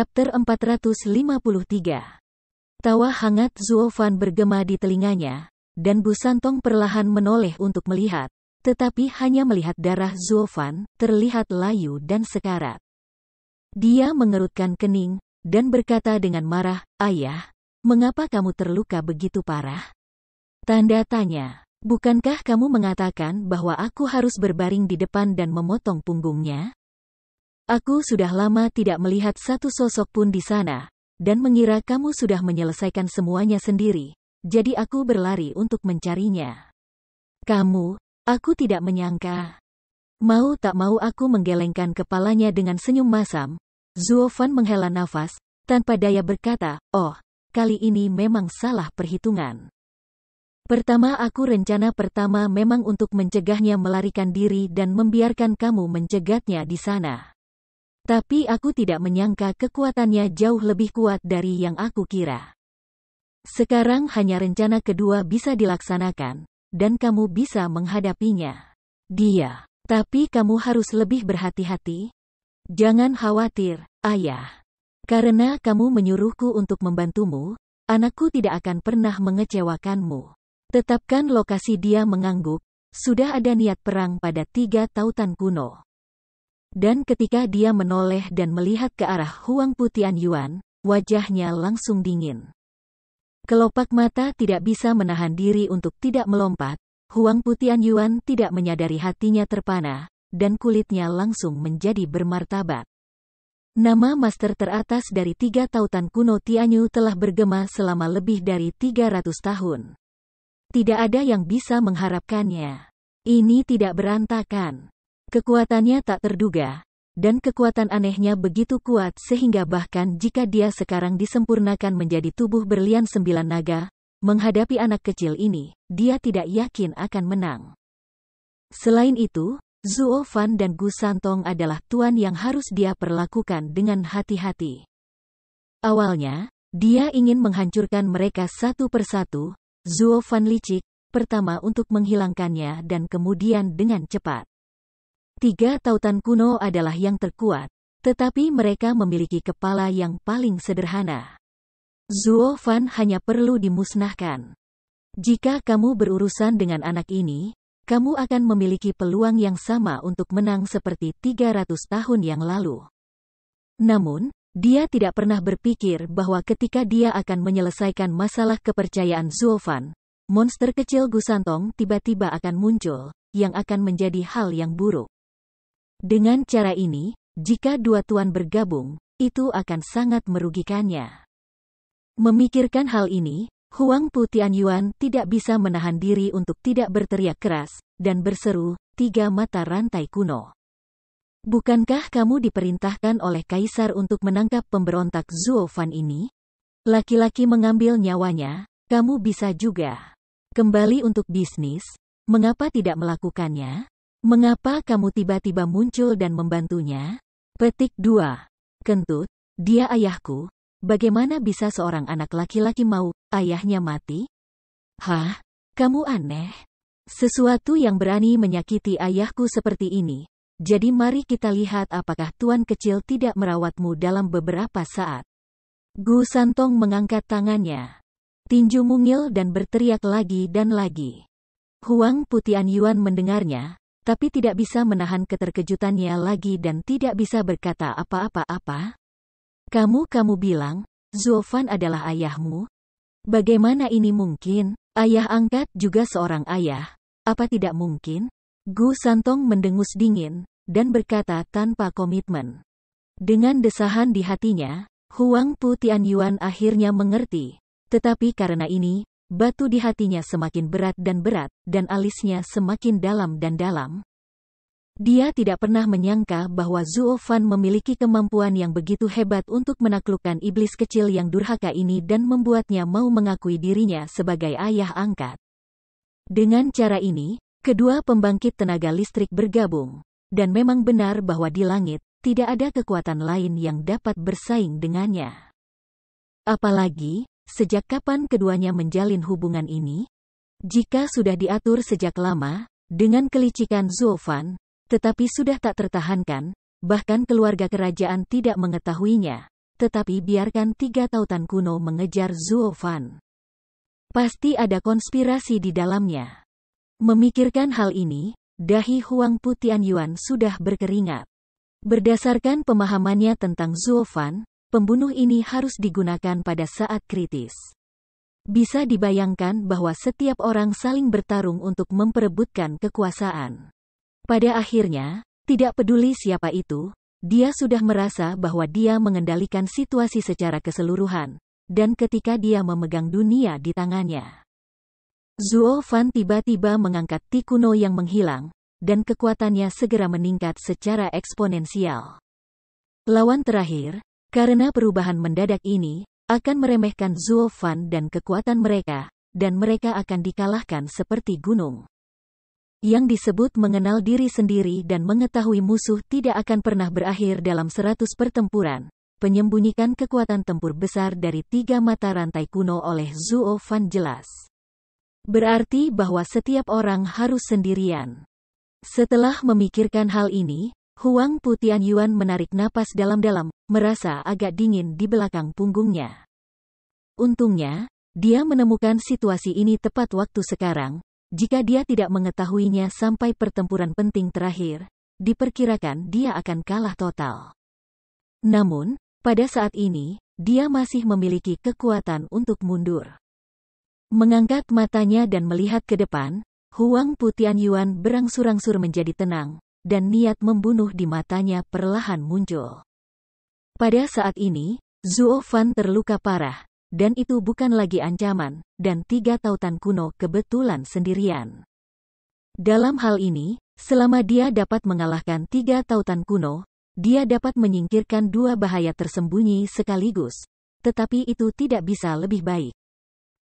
Chapter 453. Tawa hangat Zuofan bergema di telinganya, dan Bu Santong perlahan menoleh untuk melihat, tetapi hanya melihat darah Zuofan, terlihat layu dan sekarat. Dia mengerutkan kening, dan berkata dengan marah, "Ayah, mengapa kamu terluka begitu parah?" Tanda tanya. "Bukankah kamu mengatakan bahwa aku harus berbaring di depan dan memotong punggungnya?" Aku sudah lama tidak melihat satu sosok pun di sana, dan mengira kamu sudah menyelesaikan semuanya sendiri, jadi aku berlari untuk mencarinya. Kamu, aku tidak menyangka. Mau tak mau aku menggelengkan kepalanya dengan senyum masam. Zuofan menghela nafas, tanpa daya berkata, "Oh, kali ini memang salah perhitungan. Rencana pertama memang untuk mencegahnya melarikan diri dan membiarkan kamu mencegatnya di sana. Tapi aku tidak menyangka kekuatannya jauh lebih kuat dari yang aku kira. Sekarang hanya rencana kedua bisa dilaksanakan, dan kamu bisa menghadapinya. Dia. Tapi kamu harus lebih berhati-hati. Jangan khawatir, Ayah. Karena kamu menyuruhku untuk membantumu, anakku tidak akan pernah mengecewakanmu. Tetapkan lokasi." Dia mengangguk. Sudah ada niat perang pada 3 tautan kuno. Dan ketika dia menoleh dan melihat ke arah Huang Pu Tianyuan, wajahnya langsung dingin. Kelopak mata tidak bisa menahan diri untuk tidak melompat. Huang Pu Tianyuan tidak menyadari hatinya terpana, dan kulitnya langsung menjadi bermartabat. Nama master teratas dari 3 tautan kuno Tianyu telah bergema selama lebih dari 300 tahun. Tidak ada yang bisa mengharapkannya. Ini tidak berantakan. Kekuatannya tak terduga, dan kekuatan anehnya begitu kuat sehingga bahkan jika dia sekarang disempurnakan menjadi tubuh berlian 9 naga, menghadapi anak kecil ini, dia tidak yakin akan menang. Selain itu, Zuofan dan Gu Santong adalah tuan yang harus dia perlakukan dengan hati-hati. Awalnya, dia ingin menghancurkan mereka satu persatu, Zuofan licik, pertama untuk menghilangkannya dan kemudian dengan cepat. 3 tautan kuno adalah yang terkuat, tetapi mereka memiliki kepala yang paling sederhana. Zuofan hanya perlu dimusnahkan. Jika kamu berurusan dengan anak ini, kamu akan memiliki peluang yang sama untuk menang seperti 300 tahun yang lalu. Namun, dia tidak pernah berpikir bahwa ketika dia akan menyelesaikan masalah kepercayaan Zuofan, monster kecil Gu Santong tiba-tiba akan muncul, yang akan menjadi hal yang buruk. Dengan cara ini, jika 2 tuan bergabung, itu akan sangat merugikannya. Memikirkan hal ini, Huang Pu Tianyuan tidak bisa menahan diri untuk tidak berteriak keras, dan berseru, 3 mata rantai kuno. "Bukankah kamu diperintahkan oleh Kaisar untuk menangkap pemberontak Zuofan ini? Laki-laki mengambil nyawanya, kamu bisa juga. Kembali untuk bisnis, mengapa tidak melakukannya? Mengapa kamu tiba-tiba muncul dan membantunya?" Petik 2. Kentut, dia ayahku. Bagaimana bisa seorang anak laki-laki mau ayahnya mati? Hah? Kamu aneh. Sesuatu yang berani menyakiti ayahku seperti ini. Jadi mari kita lihat apakah tuan kecil tidak merawatmu dalam beberapa saat. Gu Santong mengangkat tangannya. Tinju mungil dan berteriak lagi dan lagi. Huang Pu Tianyuan mendengarnya, tapi tidak bisa menahan keterkejutannya lagi dan tidak bisa berkata apa-apa. Kamu bilang, Zuofan adalah ayahmu? Bagaimana ini mungkin? Ayah angkat juga seorang ayah. Apa tidak mungkin? Gu Santong mendengus dingin, dan berkata tanpa komitmen. Dengan desahan di hatinya, Huang Pu Tianyuan akhirnya mengerti. Tetapi karena ini, batu di hatinya semakin berat, dan alisnya semakin dalam dan dalam. Dia tidak pernah menyangka bahwa Zuofan memiliki kemampuan yang begitu hebat untuk menaklukkan iblis kecil yang durhaka ini dan membuatnya mau mengakui dirinya sebagai ayah angkat. Dengan cara ini, kedua pembangkit tenaga listrik bergabung, dan memang benar bahwa di langit, tidak ada kekuatan lain yang dapat bersaing dengannya. Apalagi, sejak kapan keduanya menjalin hubungan ini? Jika sudah diatur sejak lama, dengan kelicikan Zuofan, tetapi sudah tak tertahankan, bahkan keluarga kerajaan tidak mengetahuinya, tetapi biarkan 3 tautan kuno mengejar Zuo Fan. Pasti ada konspirasi di dalamnya. Memikirkan hal ini, dahi Huang Pu Tianyuan sudah berkeringat. Berdasarkan pemahamannya tentang Zuo Fan, pembunuh ini harus digunakan pada saat kritis. Bisa dibayangkan bahwa setiap orang saling bertarung untuk memperebutkan kekuasaan. Pada akhirnya, tidak peduli siapa itu, dia sudah merasa bahwa dia mengendalikan situasi secara keseluruhan, dan ketika dia memegang dunia di tangannya. Zuo Fan tiba-tiba mengangkat Ti kuno yang menghilang, dan kekuatannya segera meningkat secara eksponensial. Lawan terakhir, karena perubahan mendadak ini, akan meremehkan Zuo Fan dan kekuatan mereka, dan mereka akan dikalahkan seperti gunung. Yang disebut mengenal diri sendiri dan mengetahui musuh tidak akan pernah berakhir dalam 100 pertempuran, penyembunyikan kekuatan tempur besar dari 3 mata rantai kuno oleh Zuo Fan jelas. Berarti bahwa setiap orang harus sendirian. Setelah memikirkan hal ini, Huang Pu Tianyuan menarik napas dalam-dalam, merasa agak dingin di belakang punggungnya. Untungnya, dia menemukan situasi ini tepat waktu sekarang. Jika dia tidak mengetahuinya sampai pertempuran penting terakhir, diperkirakan dia akan kalah total. Namun, pada saat ini, dia masih memiliki kekuatan untuk mundur. Mengangkat matanya dan melihat ke depan, Huang Pu Tianyuan berangsur-angsur menjadi tenang, dan niat membunuh di matanya perlahan muncul. Pada saat ini, Zuo Fan terluka parah, dan itu bukan lagi ancaman, dan 3 tautan kuno kebetulan sendirian. Dalam hal ini, selama dia dapat mengalahkan 3 tautan kuno, dia dapat menyingkirkan 2 bahaya tersembunyi sekaligus, tetapi itu tidak bisa lebih baik.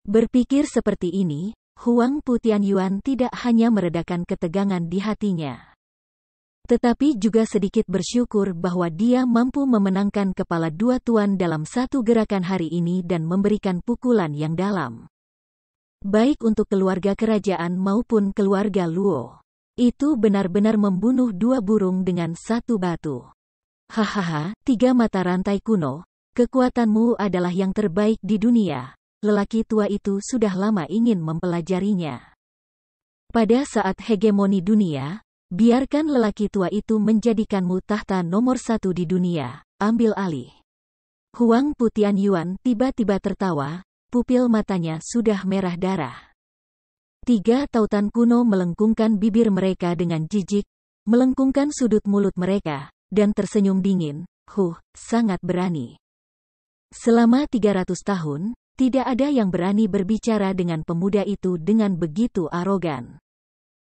Berpikir seperti ini, Huang Pu Tianyuan tidak hanya meredakan ketegangan di hatinya, tetapi juga sedikit bersyukur bahwa dia mampu memenangkan kepala 2 tuan dalam satu gerakan hari ini dan memberikan pukulan yang dalam. Baik untuk keluarga kerajaan maupun keluarga Luo. Itu benar-benar membunuh 2 burung dengan 1 batu. Hahaha, 3 mata rantai kuno, kekuatanmu adalah yang terbaik di dunia. Lelaki tua itu sudah lama ingin mempelajarinya. Pada saat hegemoni dunia, biarkan lelaki tua itu menjadikanmu tahta nomor 1 di dunia, ambil alih. Huang Pu Tianyuan tiba-tiba tertawa, pupil matanya sudah merah darah. 3 tautan kuno melengkungkan bibir mereka dengan jijik, melengkungkan sudut mulut mereka, dan tersenyum dingin, sangat berani. Selama 300 tahun, tidak ada yang berani berbicara dengan pemuda itu dengan begitu arogan.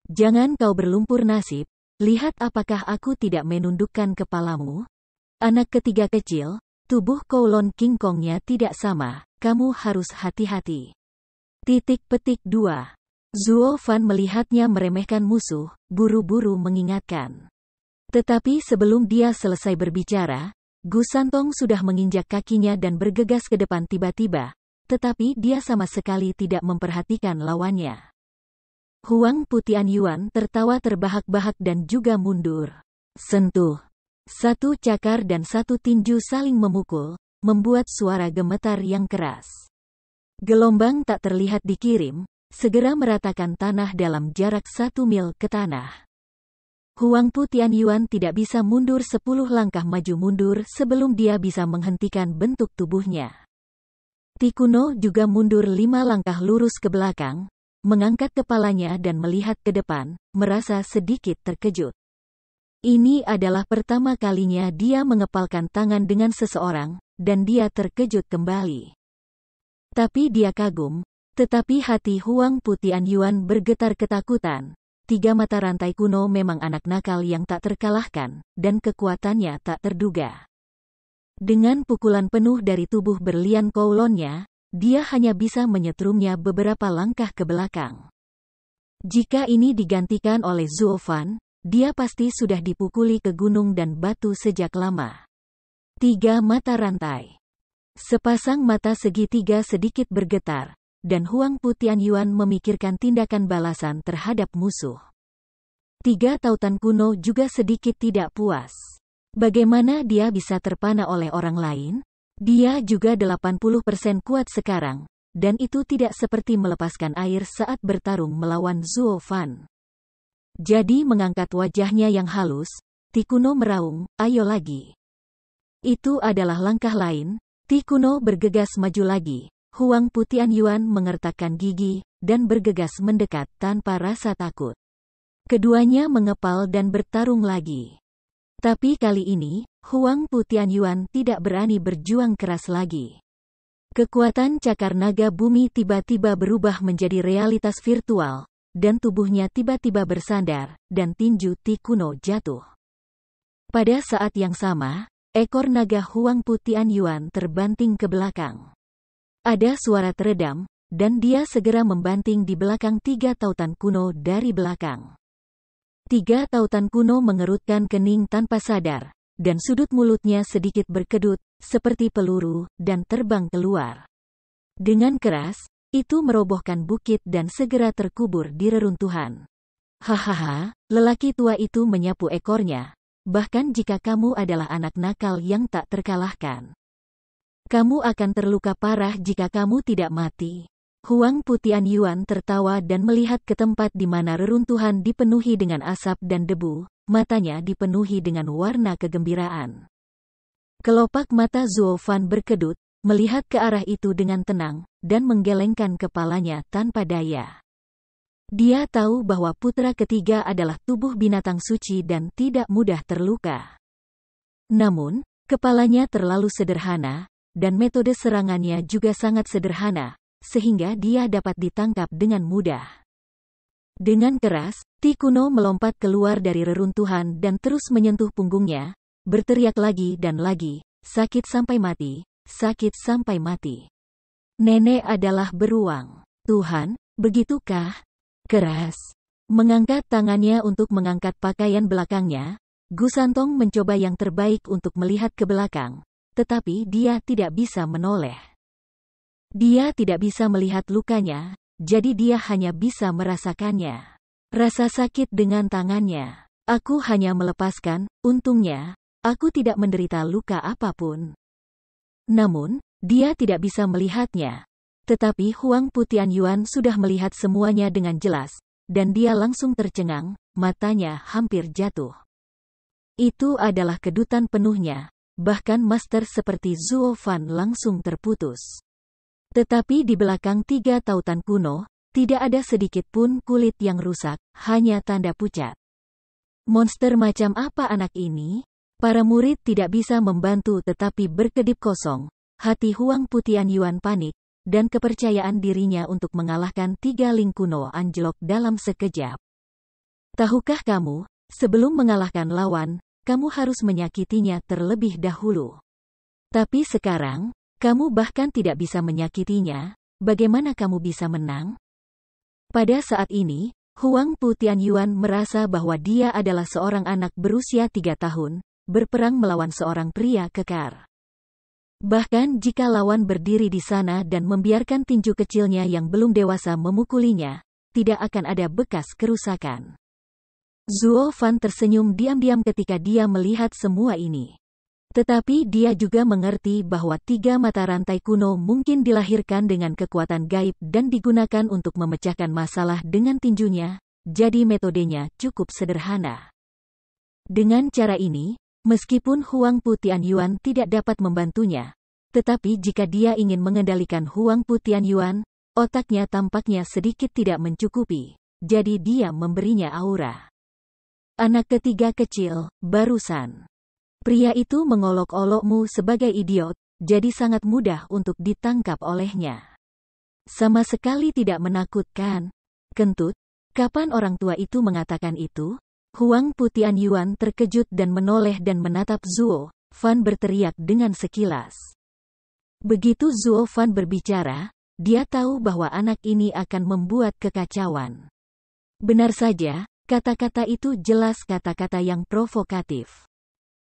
Jangan kau berlumpur nasib, lihat apakah aku tidak menundukkan kepalamu? Anak ketiga kecil, tubuh Kowloon King Kongnya tidak sama, kamu harus hati-hati. Petik 2. Zuo Fan melihatnya meremehkan musuh, buru-buru mengingatkan. Tetapi sebelum dia selesai berbicara, Gu Santong sudah menginjak kakinya dan bergegas ke depan tiba-tiba, tetapi dia sama sekali tidak memperhatikan lawannya. Huang Pu Tianyuan tertawa terbahak-bahak dan juga mundur. Sentuh. 1 cakar dan 1 tinju saling memukul, membuat suara gemetar yang keras. Gelombang tak terlihat dikirim, segera meratakan tanah dalam jarak 1 mil ke tanah. Huang Pu Tianyuan tidak bisa mundur 10 langkah maju mundur sebelum dia bisa menghentikan bentuk tubuhnya. Ti kuno juga mundur 5 langkah lurus ke belakang, mengangkat kepalanya dan melihat ke depan, merasa sedikit terkejut. Ini adalah pertama kalinya dia mengepalkan tangan dengan seseorang, dan dia terkejut kembali. Tapi dia kagum, tetapi hati Huang Pu Tianyuan bergetar ketakutan. 3 mata rantai kuno memang anak nakal yang tak terkalahkan, dan kekuatannya tak terduga. Dengan pukulan penuh dari tubuh berlian Kowloonnya, dia hanya bisa menyetrumnya beberapa langkah ke belakang. Jika ini digantikan oleh Zuo Fan, dia pasti sudah dipukuli ke gunung dan batu sejak lama. 3 mata rantai. Sepasang mata segitiga sedikit bergetar, dan Huang Pu Tianyuan memikirkan tindakan balasan terhadap musuh. 3 tautan kuno juga sedikit tidak puas. Bagaimana dia bisa terpana oleh orang lain? Dia juga 80% kuat sekarang, dan itu tidak seperti melepaskan air saat bertarung melawan Zuo Fan. Jadi mengangkat wajahnya yang halus, Ti Kuno meraung, ayo lagi. Itu adalah langkah lain, Ti Kuno bergegas maju lagi. Huang Putianyuan mengertakkan gigi, dan bergegas mendekat tanpa rasa takut. Keduanya mengepal dan bertarung lagi. Tapi kali ini, Huang Putianyuan tidak berani berjuang keras lagi. Kekuatan cakar naga bumi tiba-tiba berubah menjadi realitas virtual, dan tubuhnya tiba-tiba bersandar, dan tinju Ti Kuno jatuh. Pada saat yang sama, ekor naga Huang Putianyuan terbanting ke belakang. Ada suara teredam, dan dia segera membanting di belakang 3 tautan kuno dari belakang. 3 tautan kuno mengerutkan kening tanpa sadar, dan sudut mulutnya sedikit berkedut, seperti peluru, dan terbang keluar. Dengan keras, itu merobohkan bukit dan segera terkubur di reruntuhan. Hahaha, lelaki tua itu menyapu ekornya. Bahkan jika kamu adalah anak nakal yang tak terkalahkan, kamu akan terluka parah jika kamu tidak mati. Huang Putianyuan tertawa dan melihat ke tempat di mana reruntuhan dipenuhi dengan asap dan debu, matanya dipenuhi dengan warna kegembiraan. Kelopak mata Zuo Fan berkedut, melihat ke arah itu dengan tenang, dan menggelengkan kepalanya tanpa daya. Dia tahu bahwa putra ketiga adalah tubuh binatang suci dan tidak mudah terluka. Namun, kepalanya terlalu sederhana, dan metode serangannya juga sangat sederhana, sehingga dia dapat ditangkap dengan mudah. Dengan keras, Ti Kuno melompat keluar dari reruntuhan dan terus menyentuh punggungnya, berteriak lagi dan lagi, sakit sampai mati, sakit sampai mati. Nenek adalah beruang. Tuhan, begitukah? Keras. Mengangkat tangannya untuk mengangkat pakaian belakangnya, Gu Santong mencoba yang terbaik untuk melihat ke belakang. Tetapi dia tidak bisa menoleh. Dia tidak bisa melihat lukanya, jadi dia hanya bisa merasakannya. Rasa sakit dengan tangannya. Aku hanya melepaskan, untungnya, aku tidak menderita luka apapun. Namun, dia tidak bisa melihatnya. Tetapi Huang Putianyuan sudah melihat semuanya dengan jelas, dan dia langsung tercengang, matanya hampir jatuh. Itu adalah kedutan penuhnya. Bahkan master seperti Zuo Fan langsung terputus. Tetapi di belakang 3 tautan kuno, tidak ada sedikit pun kulit yang rusak, hanya tanda pucat. Monster macam apa anak ini? Para murid tidak bisa membantu tetapi berkedip kosong. Hati Huang Putianyuan panik, dan kepercayaan dirinya untuk mengalahkan 3 ling kuno anjlok dalam sekejap. Tahukah kamu, sebelum mengalahkan lawan, kamu harus menyakitinya terlebih dahulu. Tapi sekarang, kamu bahkan tidak bisa menyakitinya, bagaimana kamu bisa menang? Pada saat ini, Huang Putianyuan merasa bahwa dia adalah seorang anak berusia 3 tahun, berperang melawan seorang pria kekar. Bahkan jika lawan berdiri di sana dan membiarkan tinju kecilnya yang belum dewasa memukulinya, tidak akan ada bekas kerusakan. Zuo Fan tersenyum diam-diam ketika dia melihat semua ini. Tetapi dia juga mengerti bahwa 3 mata rantai kuno mungkin dilahirkan dengan kekuatan gaib dan digunakan untuk memecahkan masalah dengan tinjunya, jadi metodenya cukup sederhana. Dengan cara ini, meskipun Huang Putianyuan tidak dapat membantunya, tetapi jika dia ingin mengendalikan Huang Putianyuan, otaknya tampaknya sedikit tidak mencukupi, jadi dia memberinya aura. Anak ketiga kecil, barusan. Pria itu mengolok-olokmu sebagai idiot, jadi sangat mudah untuk ditangkap olehnya. Sama sekali tidak menakutkan. Kentut, kapan orang tua itu mengatakan itu? Huang Putianyuan terkejut dan menoleh dan menatap Zuo Fan berteriak dengan sekilas. Begitu Zuo Fan berbicara, dia tahu bahwa anak ini akan membuat kekacauan. Benar saja, kata-kata itu jelas kata-kata yang provokatif.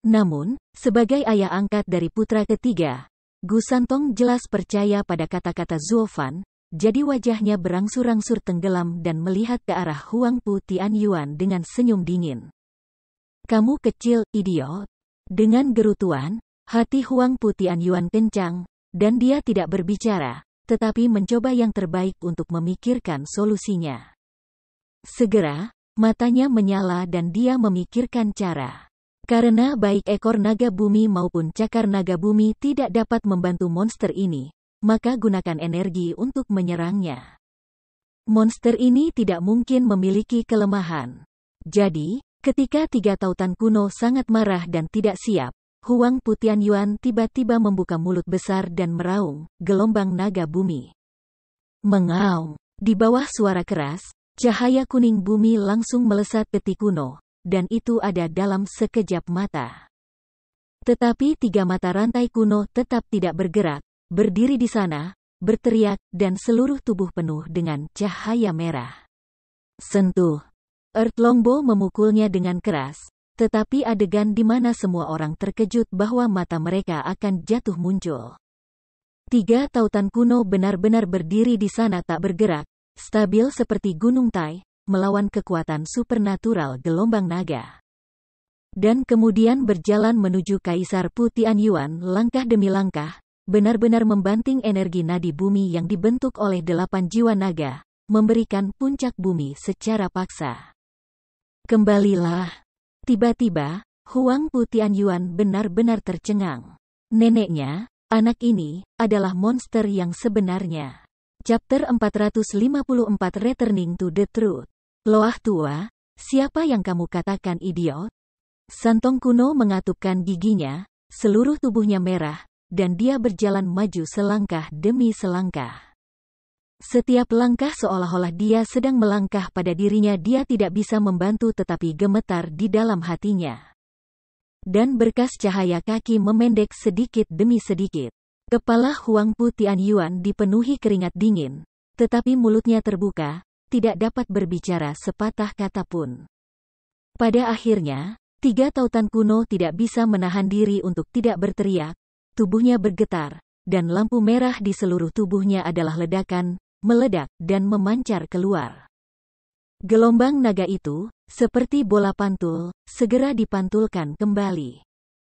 Namun, sebagai ayah angkat dari putra ketiga, Gu Santong jelas percaya pada kata-kata Zuo Fan, jadi wajahnya berangsur-angsur tenggelam dan melihat ke arah Huang Putianyuan dengan senyum dingin. Kamu kecil, idiot. Dengan gerutuan, Hati Huang Pu Tianyuan kencang, dan dia tidak berbicara, tetapi mencoba yang terbaik untuk memikirkan solusinya. Segera, matanya menyala dan dia memikirkan cara. Karena baik ekor naga bumi maupun cakar naga bumi tidak dapat membantu monster ini, maka gunakan energi untuk menyerangnya. Monster ini tidak mungkin memiliki kelemahan. Jadi, ketika tiga tautan kuno sangat marah dan tidak siap, Huang Pu Tianyuan tiba-tiba membuka mulut besar dan meraung, gelombang naga bumi. Mengaum, di bawah suara keras, cahaya kuning bumi langsung melesat ke Ti kuno, dan itu ada dalam sekejap mata. Tetapi tiga mata rantai kuno tetap tidak bergerak, berdiri di sana, berteriak, dan seluruh tubuh penuh dengan cahaya merah. Sentuh. Earth Longbow memukulnya dengan keras, tetapi adegan di mana semua orang terkejut bahwa mata mereka akan jatuh muncul. Tiga tautan kuno benar-benar berdiri di sana tak bergerak, stabil seperti Gunung Tai, melawan kekuatan supernatural gelombang naga. Dan kemudian berjalan menuju Kaisar Pu Tianyuan langkah demi langkah, benar-benar membanting energi nadi bumi yang dibentuk oleh 8 jiwa naga, memberikan puncak bumi secara paksa. Kembalilah. Tiba-tiba, Huang Pu Tianyuan benar-benar tercengang. Neneknya, anak ini, adalah monster yang sebenarnya. Chapter 454 Returning to the Truth. Loah tua, siapa yang kamu katakan idiot? Santong kuno mengatupkan giginya, seluruh tubuhnya merah, dan dia berjalan maju selangkah demi selangkah. Setiap langkah seolah-olah dia sedang melangkah pada dirinya, dia tidak bisa membantu tetapi gemetar di dalam hatinya. Dan berkas cahaya kaki memendek sedikit demi sedikit. Kepala Huang Pu Tianyuan dipenuhi keringat dingin, tetapi mulutnya terbuka, tidak dapat berbicara sepatah kata pun. Pada akhirnya, tiga tautan kuno tidak bisa menahan diri untuk tidak berteriak, tubuhnya bergetar, dan lampu merah di seluruh tubuhnya adalah ledakan, meledak, dan memancar keluar. Gelombang naga itu, seperti bola pantul, segera dipantulkan kembali.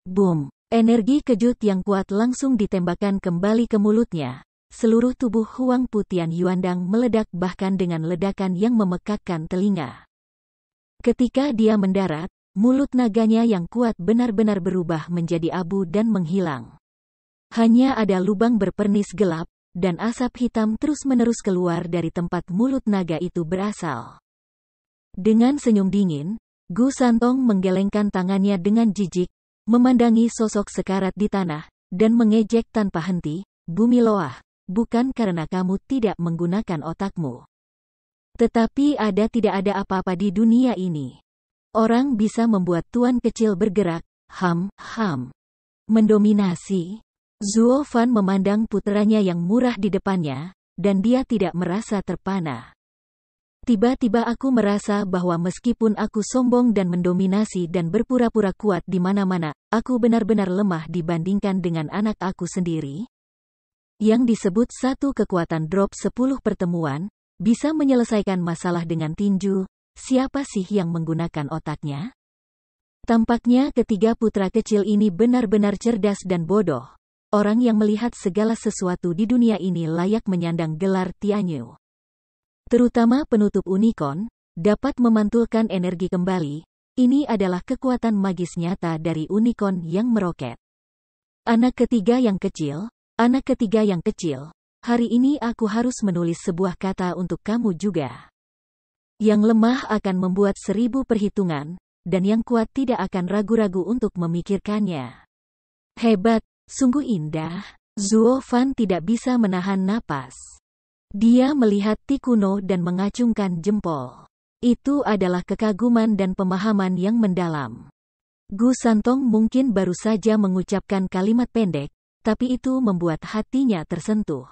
Boom! Energi kejut yang kuat langsung ditembakkan kembali ke mulutnya. Seluruh tubuh Huang Pu Tianyuan meledak bahkan dengan ledakan yang memekakkan telinga. Ketika dia mendarat, mulut naganya yang kuat benar-benar berubah menjadi abu dan menghilang. Hanya ada lubang berpernis gelap, dan asap hitam terus-menerus keluar dari tempat mulut naga itu berasal. Dengan senyum dingin, Gu Santong menggelengkan tangannya dengan jijik, memandangi sosok sekarat di tanah, dan mengejek tanpa henti, "Bumi Loah, bukan karena kamu tidak menggunakan otakmu. Tetapi tidak ada apa-apa di dunia ini. Orang bisa membuat tuan kecil bergerak, mendominasi." Zuo Fan memandang puteranya yang murah di depannya, dan dia tidak merasa terpana. Tiba-tiba aku merasa bahwa meskipun aku sombong dan mendominasi dan berpura-pura kuat di mana-mana, aku benar-benar lemah dibandingkan dengan anak aku sendiri. Yang disebut satu kekuatan drop 10 pertemuan, bisa menyelesaikan masalah dengan tinju, siapa sih yang menggunakan otaknya? Tampaknya ketiga putra kecil ini benar-benar cerdas dan bodoh. Orang yang melihat segala sesuatu di dunia ini layak menyandang gelar Tianyu. Terutama penutup unicorn, dapat memantulkan energi kembali. Ini adalah kekuatan magis nyata dari unicorn yang meroket. Anak ketiga yang kecil, hari ini aku harus menulis sebuah kata untuk kamu juga. Yang lemah akan membuat 1000 perhitungan, dan yang kuat tidak akan ragu-ragu untuk memikirkannya. Hebat! Sungguh indah. Zuo Fan tidak bisa menahan napas. Dia melihat Ti kuno dan mengacungkan jempol. Itu adalah kekaguman dan pemahaman yang mendalam. Gu Santong mungkin baru saja mengucapkan kalimat pendek, tapi itu membuat hatinya tersentuh.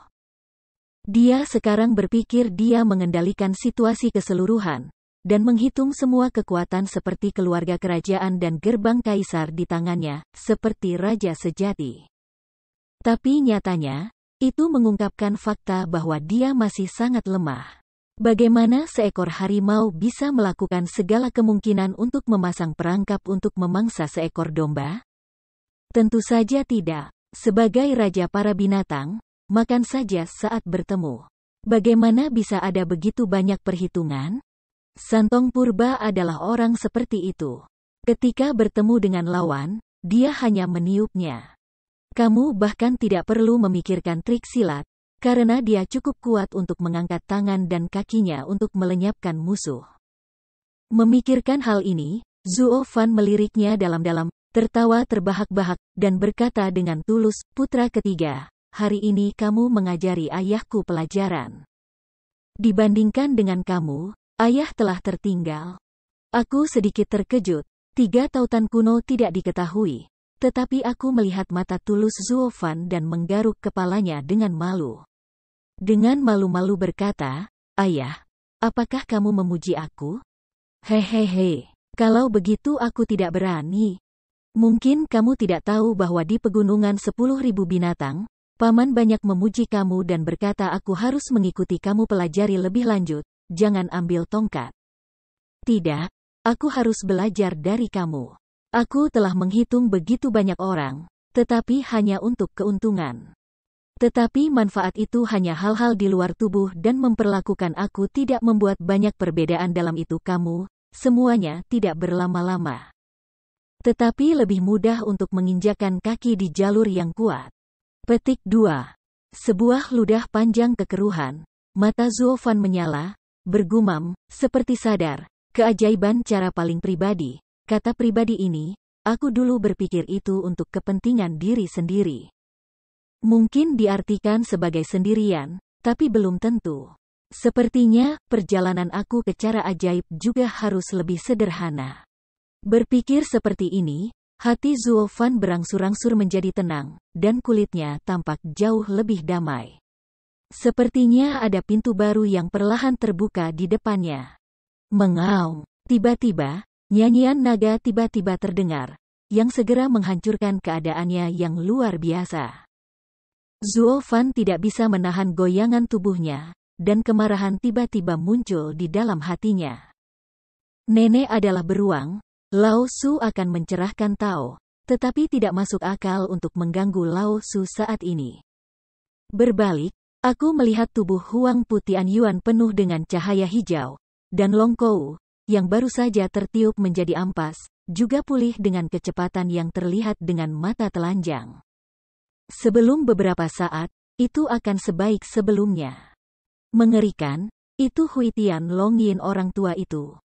Dia sekarang berpikir dia mengendalikan situasi keseluruhan, dan menghitung semua kekuatan seperti keluarga kerajaan dan gerbang kaisar di tangannya, seperti raja sejati. Tapi nyatanya, itu mengungkapkan fakta bahwa dia masih sangat lemah. Bagaimana seekor harimau bisa melakukan segala kemungkinan untuk memasang perangkap untuk memangsa seekor domba? Tentu saja tidak. Sebagai raja para binatang, makan saja saat bertemu. Bagaimana bisa ada begitu banyak perhitungan? Santong Purba adalah orang seperti itu. Ketika bertemu dengan lawan, dia hanya meniupnya. Kamu bahkan tidak perlu memikirkan trik silat, karena dia cukup kuat untuk mengangkat tangan dan kakinya untuk melenyapkan musuh. Memikirkan hal ini, Zuo Fan meliriknya dalam-dalam, tertawa terbahak-bahak, dan berkata dengan tulus, "Putra ketiga, hari ini kamu mengajari ayahku pelajaran. Dibandingkan dengan kamu, ayah telah tertinggal." Aku sedikit terkejut. 3 tautan kuno tidak diketahui, tetapi aku melihat mata tulus Zuo Fan dan menggaruk kepalanya dengan malu. Dengan malu-malu berkata, "Ayah, apakah kamu memuji aku?" "Hehehe, kalau begitu aku tidak berani. Mungkin kamu tidak tahu bahwa di pegunungan 10.000 binatang, Paman banyak memuji kamu dan berkata aku harus mengikuti kamu pelajari lebih lanjut, jangan ambil tongkat. Tidak, aku harus belajar dari kamu. Aku telah menghitung begitu banyak orang, tetapi hanya untuk keuntungan. Tetapi manfaat itu hanya hal-hal di luar tubuh dan memperlakukan aku tidak membuat banyak perbedaan dalam itu kamu, semuanya tidak berlama-lama. Tetapi lebih mudah untuk menginjakan kaki di jalur yang kuat." Petik 2. Sebuah ludah panjang kekeruhan. Mata Zuo Fan menyala, bergumam, seperti sadar, keajaiban cara paling pribadi. Kata pribadi ini, aku dulu berpikir itu untuk kepentingan diri sendiri. Mungkin diartikan sebagai sendirian, tapi belum tentu. Sepertinya, perjalanan aku ke cara ajaib juga harus lebih sederhana. Berpikir seperti ini, hati Zuo Fan berangsur-angsur menjadi tenang, dan kulitnya tampak jauh lebih damai. Sepertinya ada pintu baru yang perlahan terbuka di depannya. Mengaum. Tiba-tiba, nyanyian naga tiba-tiba terdengar, yang segera menghancurkan keadaannya yang luar biasa. Zuo Fan tidak bisa menahan goyangan tubuhnya, dan kemarahan tiba-tiba muncul di dalam hatinya. Nenek adalah beruang. Lao Su akan mencerahkan Tao, tetapi tidak masuk akal untuk mengganggu Lao Su saat ini. Berbalik, aku melihat tubuh Huang Pu Tianyuan penuh dengan cahaya hijau, dan Long Kou, yang baru saja tertiup menjadi ampas, juga pulih dengan kecepatan yang terlihat dengan mata telanjang. Sebelum beberapa saat, itu akan sebaik sebelumnya. Mengerikan, itu Huitian Long Yin orang tua itu.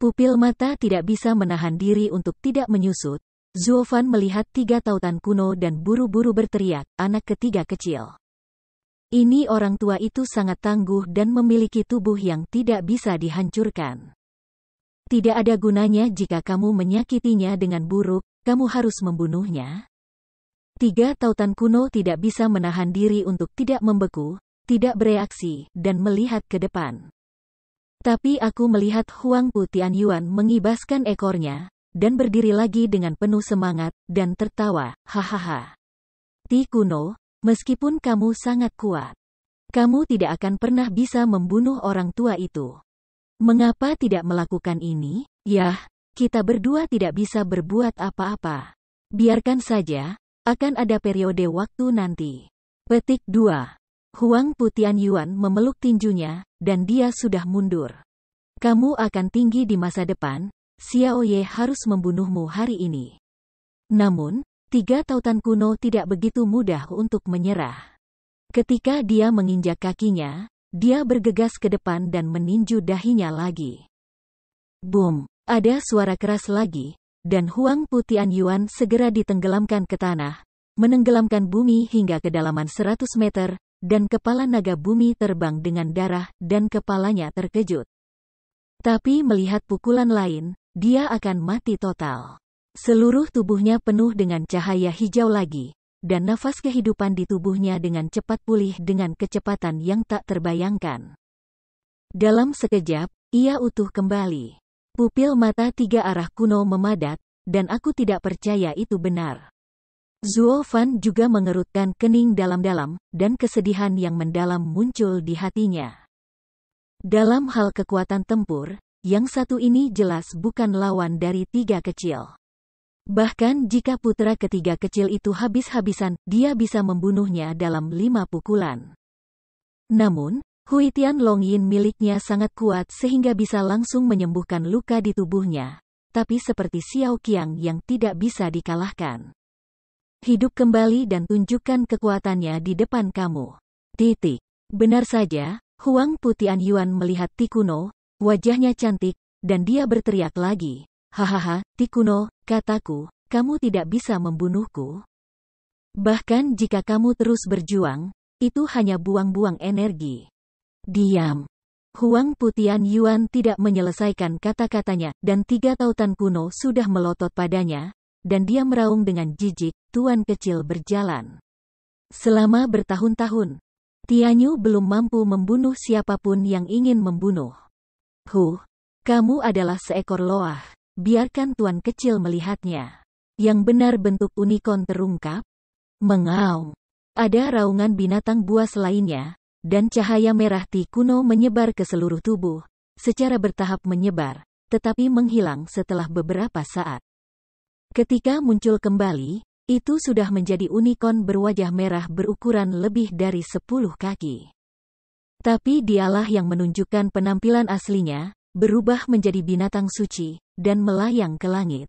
Pupil mata tidak bisa menahan diri untuk tidak menyusut. Zuo Fan melihat 3 tautan kuno dan buru-buru berteriak, anak ketiga kecil. Ini orang tua itu sangat tangguh dan memiliki tubuh yang tidak bisa dihancurkan. Tidak ada gunanya jika kamu menyakitinya dengan buruk, kamu harus membunuhnya. 3 tautan kuno tidak bisa menahan diri untuk tidak membeku, tidak bereaksi, dan melihat ke depan. Tapi aku melihat Huang Pu Tianyuan mengibaskan ekornya, dan berdiri lagi dengan penuh semangat, dan tertawa, hahaha. Ti kuno, meskipun kamu sangat kuat, kamu tidak akan pernah bisa membunuh orang tua itu. Mengapa tidak melakukan ini? Yah, kita berdua tidak bisa berbuat apa-apa. Biarkan saja, akan ada periode waktu nanti. Petik 2. Huang Pu Tianyuan memeluk tinjunya, dan dia sudah mundur. Kamu akan tinggi di masa depan, Xiao Ye harus membunuhmu hari ini. Namun, 3 tautan kuno tidak begitu mudah untuk menyerah. Ketika dia menginjak kakinya, dia bergegas ke depan dan meninju dahinya lagi. Boom! Ada suara keras lagi, dan Huang Pu Tianyuan segera ditenggelamkan ke tanah, menenggelamkan bumi hingga kedalaman 100 meter, dan kepala naga bumi terbang dengan darah, dan kepalanya terkejut. Tapi melihat pukulan lain, dia akan mati total. Seluruh tubuhnya penuh dengan cahaya hijau lagi, dan nafas kehidupan di tubuhnya dengan cepat pulih dengan kecepatan yang tak terbayangkan. Dalam sekejap, ia utuh kembali. Pupil mata 3 arah kuno memadat, dan aku tidak percaya itu benar. Zuo Fan juga mengerutkan kening dalam-dalam, dan kesedihan yang mendalam muncul di hatinya. Dalam hal kekuatan tempur, yang satu ini jelas bukan lawan dari 3 kecil. Bahkan jika putra ketiga kecil itu habis-habisan, dia bisa membunuhnya dalam 5 pukulan. Namun, Huitian Longyin miliknya sangat kuat sehingga bisa langsung menyembuhkan luka di tubuhnya. Tapi seperti Xiao Qiang yang tidak bisa dikalahkan. Hidup kembali dan tunjukkan kekuatannya di depan kamu. Titik. Benar saja, Huang Putian Yuan melihat Ti Kuno, wajahnya cantik, dan dia berteriak lagi. Hahaha, Ti Kuno, kataku, kamu tidak bisa membunuhku. Bahkan jika kamu terus berjuang, itu hanya buang-buang energi. Diam. Huang Putian Yuan tidak menyelesaikan kata-katanya, dan 3 tautan kuno sudah melotot padanya, dan dia meraung dengan jijik, tuan kecil berjalan. Selama bertahun-tahun, Tianyu belum mampu membunuh siapapun yang ingin membunuh. Kamu adalah seekor loah, biarkan tuan kecil melihatnya. Yang benar bentuk unicorn terungkap. Mengaum. Ada raungan binatang buas lainnya, dan cahaya merah Ti Kuno menyebar ke seluruh tubuh, secara bertahap menyebar, tetapi menghilang setelah beberapa saat. Ketika muncul kembali, itu sudah menjadi unicorn berwajah merah berukuran lebih dari 10 kaki. Tapi dialah yang menunjukkan penampilan aslinya, berubah menjadi binatang suci, dan melayang ke langit.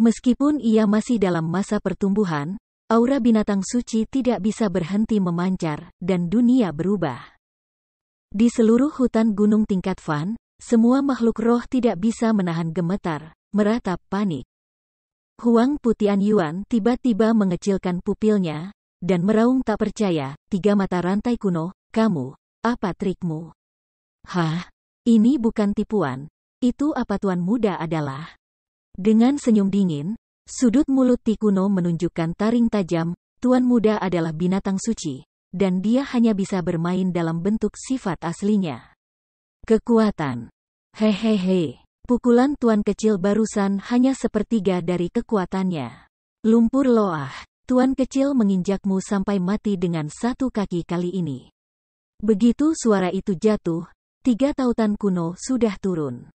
Meskipun ia masih dalam masa pertumbuhan, aura binatang suci tidak bisa berhenti memancar, dan dunia berubah. Di seluruh hutan gunung tingkat Fan, semua makhluk roh tidak bisa menahan gemetar, meratap panik. Huang Putian Yuan tiba-tiba mengecilkan pupilnya, dan meraung tak percaya, 3 mata rantai kuno, kamu, apa trikmu? Hah? Ini bukan tipuan, itu apa tuan muda adalah? Dengan senyum dingin, sudut mulut Ti Kuno menunjukkan taring tajam, tuan muda adalah binatang suci, dan dia hanya bisa bermain dalam bentuk sifat aslinya. Kekuatan. Hehehe. Pukulan tuan kecil barusan hanya sepertiga dari kekuatannya. Lumpur loah, tuan kecil menginjakmu sampai mati dengan 1 kaki kali ini. Begitu suara itu jatuh, 3 tautan kuno sudah turun.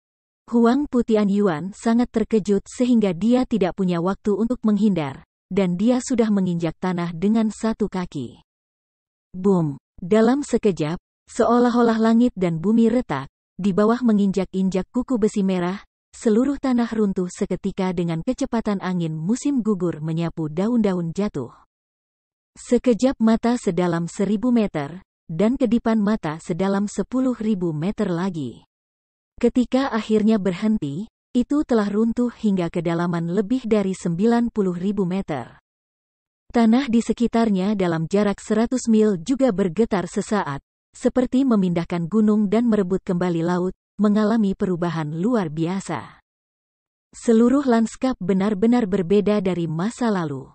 Huang Putian Yuan sangat terkejut sehingga dia tidak punya waktu untuk menghindar, dan dia sudah menginjak tanah dengan 1 kaki. Boom! Dalam sekejap, seolah-olah langit dan bumi retak. Di bawah menginjak-injak kuku besi merah, seluruh tanah runtuh seketika dengan kecepatan angin musim gugur menyapu daun-daun jatuh. Sekejap mata sedalam 1000 meter, dan kedipan mata sedalam 10.000 meter lagi. Ketika akhirnya berhenti, itu telah runtuh hingga kedalaman lebih dari 90.000 meter. Tanah di sekitarnya dalam jarak 100 mil juga bergetar sesaat, seperti memindahkan gunung dan merebut kembali laut, mengalami perubahan luar biasa. Seluruh lanskap benar-benar berbeda dari masa lalu.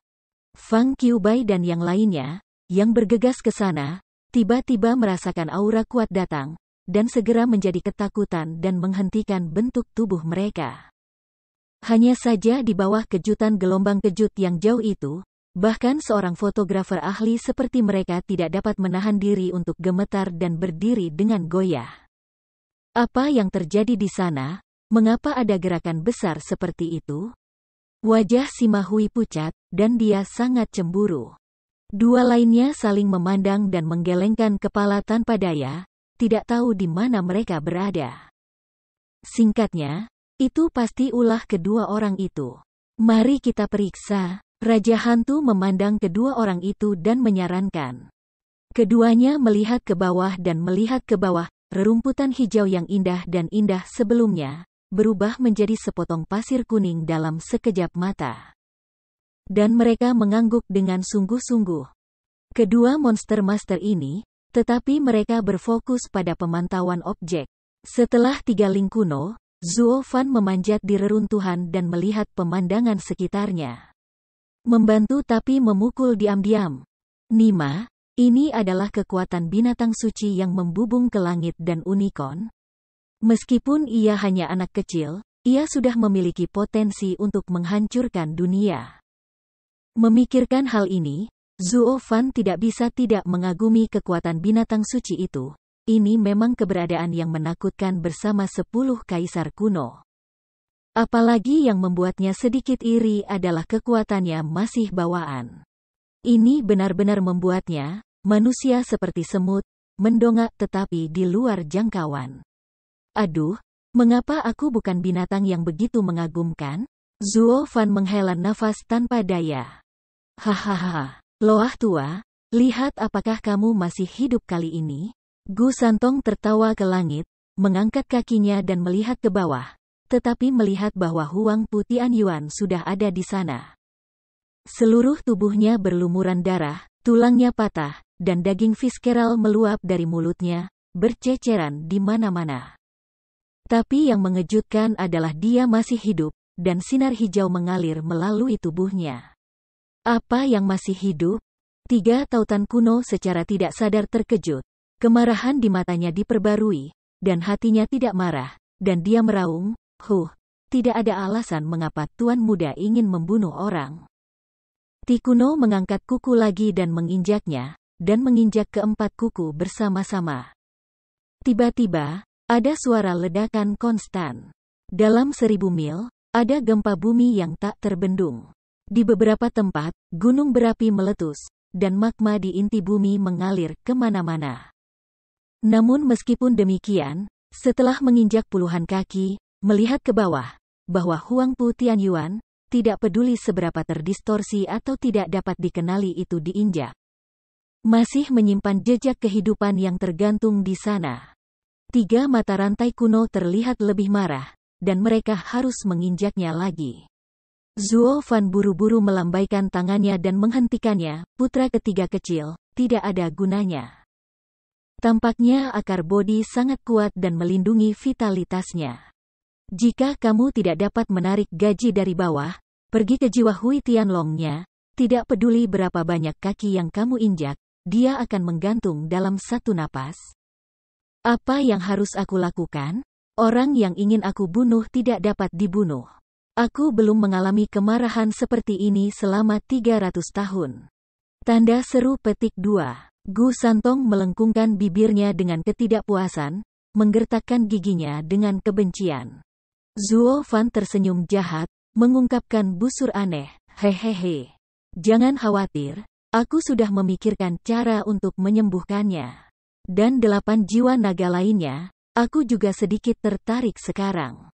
Fang Qiubai dan yang lainnya, yang bergegas ke sana, tiba-tiba merasakan aura kuat datang, dan segera menjadi ketakutan dan menghentikan bentuk tubuh mereka. Hanya saja di bawah kejutan gelombang kejut yang jauh itu, bahkan seorang fotografer ahli seperti mereka tidak dapat menahan diri untuk gemetar dan berdiri dengan goyah. Apa yang terjadi di sana? Mengapa ada gerakan besar seperti itu? Wajah Sima Hui pucat, dan dia sangat cemburu. 2 lainnya saling memandang dan menggelengkan kepala tanpa daya, tidak tahu di mana mereka berada. Singkatnya, itu pasti ulah kedua orang itu. Mari kita periksa. Raja Hantu memandang kedua orang itu dan menyarankan. Keduanya melihat ke bawah dan melihat ke bawah, rerumputan hijau yang indah dan indah sebelumnya, berubah menjadi sepotong pasir kuning dalam sekejap mata. Dan mereka mengangguk dengan sungguh-sungguh. Kedua monster master ini, tetapi mereka berfokus pada pemantauan objek. Setelah 3 ling kuno, Zuo Fan memanjat di reruntuhan dan melihat pemandangan sekitarnya. Membantu tapi memukul diam-diam. Nima, ini adalah kekuatan binatang suci yang membubung ke langit dan unicorn. Meskipun ia hanya anak kecil, ia sudah memiliki potensi untuk menghancurkan dunia. Memikirkan hal ini, Zuo Fan tidak bisa tidak mengagumi kekuatan binatang suci itu. Ini memang keberadaan yang menakutkan bersama 10 kaisar kuno. Apalagi yang membuatnya sedikit iri adalah kekuatannya masih bawaan. Ini benar-benar membuatnya, manusia seperti semut, mendongak tetapi di luar jangkauan. Aduh, mengapa aku bukan binatang yang begitu mengagumkan? Zuo Fan menghela nafas tanpa daya. Hahaha, loah tua, lihat apakah kamu masih hidup kali ini? Gu Santong tertawa ke langit, mengangkat kakinya dan melihat ke bawah, tetapi melihat bahwa Huang Pu Tianyuan sudah ada di sana. Seluruh tubuhnya berlumuran darah, tulangnya patah, dan daging visceral meluap dari mulutnya, berceceran di mana-mana. Tapi yang mengejutkan adalah dia masih hidup, dan sinar hijau mengalir melalui tubuhnya. Apa yang masih hidup? 3 tautan kuno secara tidak sadar terkejut. Kemarahan di matanya diperbarui, dan hatinya tidak marah, dan dia meraung, tidak ada alasan mengapa Tuan Muda ingin membunuh orang. Ti kuno mengangkat kuku lagi dan menginjaknya, dan menginjak keempat kuku bersama-sama. Tiba-tiba, ada suara ledakan konstan. Dalam 1000 mil, ada gempa bumi yang tak terbendung. Di beberapa tempat, gunung berapi meletus, dan magma di inti bumi mengalir kemana-mana. Namun meskipun demikian, setelah menginjak puluhan kaki, melihat ke bawah, bahwa Huang Pu Tianyuan, tidak peduli seberapa terdistorsi atau tidak dapat dikenali itu diinjak, masih menyimpan jejak kehidupan yang tergantung di sana. 3 mata rantai kuno terlihat lebih marah, dan mereka harus menginjaknya lagi. Zuo Fan buru-buru melambaikan tangannya dan menghentikannya, putra ketiga kecil, tidak ada gunanya. Tampaknya akar bodi sangat kuat dan melindungi vitalitasnya. Jika kamu tidak dapat menarik gaji dari bawah, pergi ke jiwa Hui Tianlongnya, tidak peduli berapa banyak kaki yang kamu injak, dia akan menggantung dalam satu napas. Apa yang harus aku lakukan? Orang yang ingin aku bunuh tidak dapat dibunuh. Aku belum mengalami kemarahan seperti ini selama 300 tahun. Tanda seru petik 2. Gu Santong melengkungkan bibirnya dengan ketidakpuasan, menggertakkan giginya dengan kebencian. Zuo Fan tersenyum jahat, mengungkapkan busur aneh, hehehe. Jangan khawatir, aku sudah memikirkan cara untuk menyembuhkannya. Dan 8 jiwa naga lainnya, aku juga sedikit tertarik sekarang.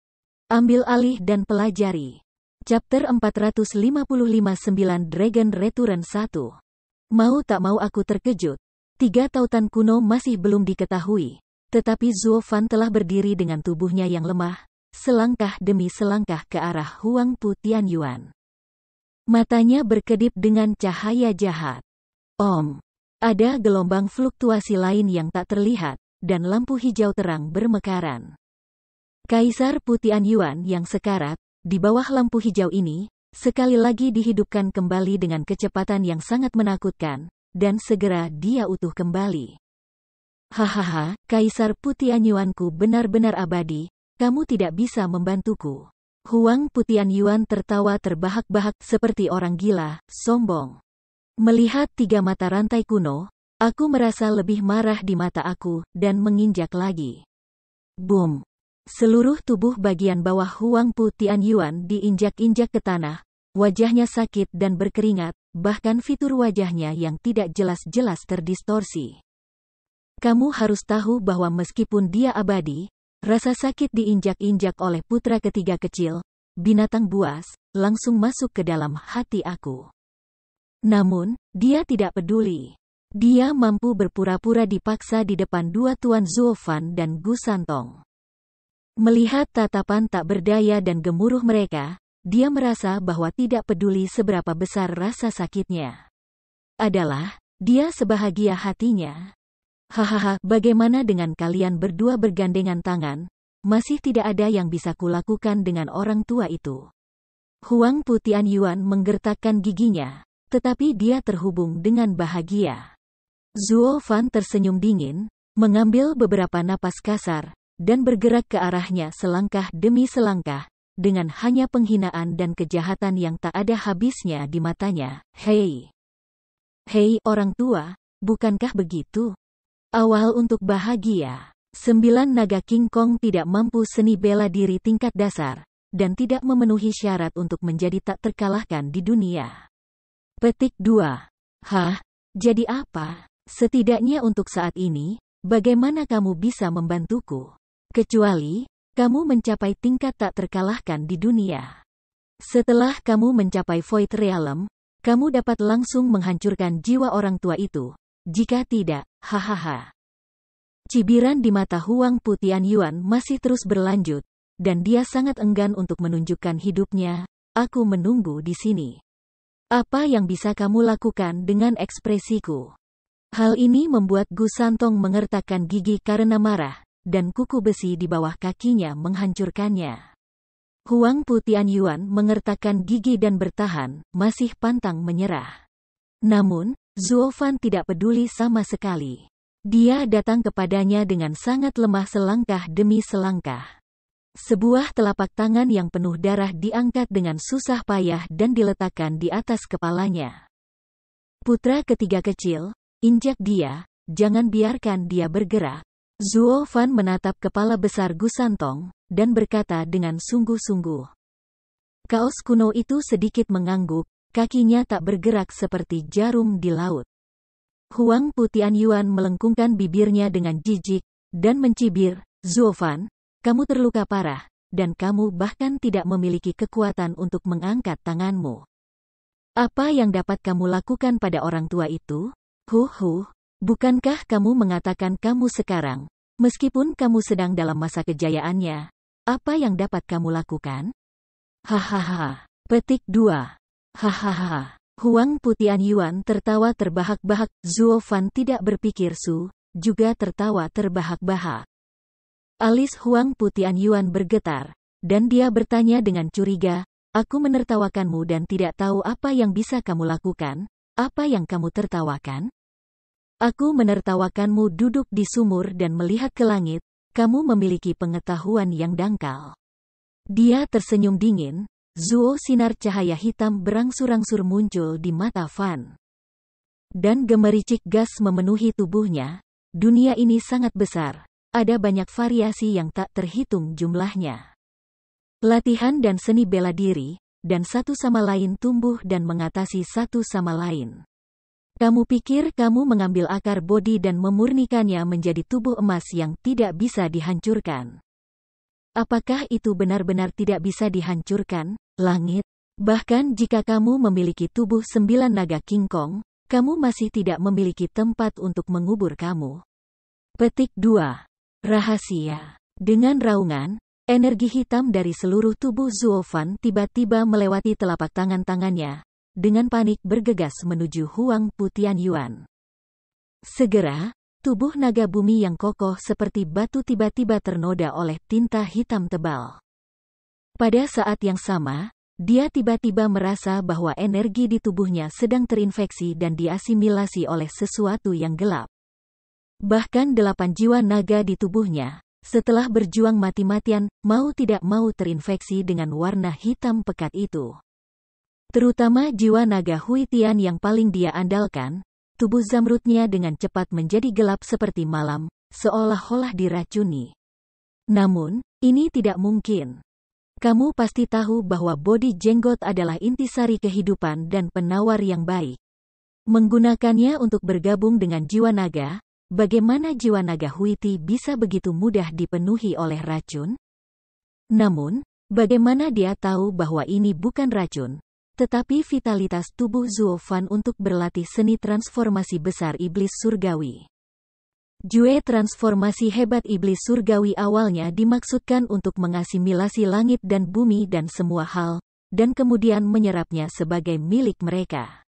Ambil alih dan pelajari. Chapter 455 9 Dragon Return 1. Mau tak mau aku terkejut. 3 tautan kuno masih belum diketahui, tetapi Zuo Fan telah berdiri dengan tubuhnya yang lemah, selangkah demi selangkah ke arah Huang Pu Tianyuan. Matanya berkedip dengan cahaya jahat. Ada gelombang fluktuasi lain yang tak terlihat, dan lampu hijau terang bermekaran. Kaisar Pu Tianyuan yang sekarat, di bawah lampu hijau ini, sekali lagi dihidupkan kembali dengan kecepatan yang sangat menakutkan, dan segera dia utuh kembali. Hahaha, Kaisar Pu Tianyuanku benar-benar abadi, kamu tidak bisa membantuku. Huang Pu Tianyuan tertawa terbahak-bahak seperti orang gila, sombong. Melihat 3 mata rantai kuno, aku merasa lebih marah di mata aku, dan menginjak lagi. Boom! Seluruh tubuh bagian bawah Huang Pu Tianyuan diinjak-injak ke tanah, wajahnya sakit dan berkeringat, bahkan fitur wajahnya yang tidak jelas-jelas terdistorsi. Kamu harus tahu bahwa meskipun dia abadi, rasa sakit diinjak-injak oleh putra ketiga kecil, binatang buas, langsung masuk ke dalam hati aku. Namun, dia tidak peduli. Dia mampu berpura-pura dipaksa di depan 2 Tuan Zuo Fan dan Gu Santong. Melihat tatapan tak berdaya dan gemuruh mereka, dia merasa bahwa tidak peduli seberapa besar rasa sakitnya. Dia sebahagia hatinya. Hahaha, bagaimana dengan kalian berdua bergandengan tangan? Masih tidak ada yang bisa kulakukan dengan orang tua itu. Huang Pu Tianyuan menggertakkan giginya, tetapi dia terhubung dengan bahagia. Zuo Fan tersenyum dingin, mengambil beberapa napas kasar, dan bergerak ke arahnya selangkah demi selangkah, dengan hanya penghinaan dan kejahatan yang tak ada habisnya di matanya. Hei, orang tua, bukankah begitu? Awal untuk bahagia. 9 naga King Kong tidak mampu seni bela diri tingkat dasar, dan tidak memenuhi syarat untuk menjadi tak terkalahkan di dunia. Petik 2. Hah? Jadi apa? Setidaknya untuk saat ini, bagaimana kamu bisa membantuku? Kecuali, kamu mencapai tingkat tak terkalahkan di dunia. Setelah kamu mencapai Void Realm, kamu dapat langsung menghancurkan jiwa orang tua itu. Jika tidak, hahaha. Cibiran di mata Huang Putianyuan masih terus berlanjut, dan dia sangat enggan untuk menunjukkan hidupnya. Aku menunggu di sini. Apa yang bisa kamu lakukan dengan ekspresiku? Hal ini membuat Gu Santong mengertakkan gigi karena marah, dan kuku besi di bawah kakinya menghancurkannya. Huang Putianyuan mengertakkan gigi dan bertahan, masih pantang menyerah. Namun, Zuo Fan tidak peduli sama sekali. Dia datang kepadanya dengan sangat lemah selangkah demi selangkah. Sebuah telapak tangan yang penuh darah diangkat dengan susah payah dan diletakkan di atas kepalanya. Putra ketiga kecil, injak dia, jangan biarkan dia bergerak. Zuo Fan menatap kepala besar Gu Santong, dan berkata dengan sungguh-sungguh. Kaos kuno itu sedikit mengangguk, kakinya tak bergerak seperti jarum di laut. Huang Putianyuan melengkungkan bibirnya dengan jijik, dan mencibir, Zuo Fan, kamu terluka parah, dan kamu bahkan tidak memiliki kekuatan untuk mengangkat tanganmu. Apa yang dapat kamu lakukan pada orang tua itu? Bukankah kamu mengatakan kamu sekarang, meskipun kamu sedang dalam masa kejayaannya, apa yang dapat kamu lakukan? Hahaha. Petik 2. Hahaha. Huang Putianyuan tertawa terbahak-bahak. Zuo Fan tidak berpikir juga tertawa terbahak-bahak. Alis Huang Putianyuan bergetar, dan dia bertanya dengan curiga, aku menertawakanmu dan tidak tahu apa yang bisa kamu lakukan. Apa yang kamu tertawakan? Aku menertawakanmu duduk di sumur dan melihat ke langit, kamu memiliki pengetahuan yang dangkal. Dia tersenyum dingin. Zuo, sinar cahaya hitam berangsur-angsur muncul di mata Fan. Dan gemericik gas memenuhi tubuhnya. Dunia ini sangat besar. Ada banyak variasi yang tak terhitung jumlahnya. Latihan dan seni bela diri, dan satu sama lain tumbuh dan mengatasi satu sama lain. Kamu pikir kamu mengambil akar bodi dan memurnikannya menjadi tubuh emas yang tidak bisa dihancurkan? Apakah itu benar-benar tidak bisa dihancurkan, langit? Bahkan jika kamu memiliki tubuh 9 naga King Kong, kamu masih tidak memiliki tempat untuk mengubur kamu. Petik 2. Rahasia. Dengan raungan, energi hitam dari seluruh tubuh Zuo Fan tiba-tiba melewati telapak tangan-tangannya, dengan panik bergegas menuju Huang Putianyuan. Segera, tubuh naga bumi yang kokoh seperti batu tiba-tiba ternoda oleh tinta hitam tebal. Pada saat yang sama, dia tiba-tiba merasa bahwa energi di tubuhnya sedang terinfeksi dan diasimilasi oleh sesuatu yang gelap. Bahkan 8 jiwa naga di tubuhnya, setelah berjuang mati-matian, mau tidak mau terinfeksi dengan warna hitam pekat itu. Terutama jiwa naga Huitian yang paling dia andalkan. Tubuh zamrudnya dengan cepat menjadi gelap seperti malam, seolah-olah diracuni. Namun, ini tidak mungkin. Kamu pasti tahu bahwa bodi jenggot adalah intisari kehidupan dan penawar yang baik. Menggunakannya untuk bergabung dengan jiwa naga, bagaimana jiwa naga Huiti bisa begitu mudah dipenuhi oleh racun? Namun, bagaimana dia tahu bahwa ini bukan racun? Tetapi vitalitas tubuh Zuo Fan untuk berlatih seni transformasi besar iblis surgawi. Jue transformasi hebat iblis surgawi awalnya dimaksudkan untuk mengasimilasi langit dan bumi dan semua hal, dan kemudian menyerapnya sebagai milik mereka.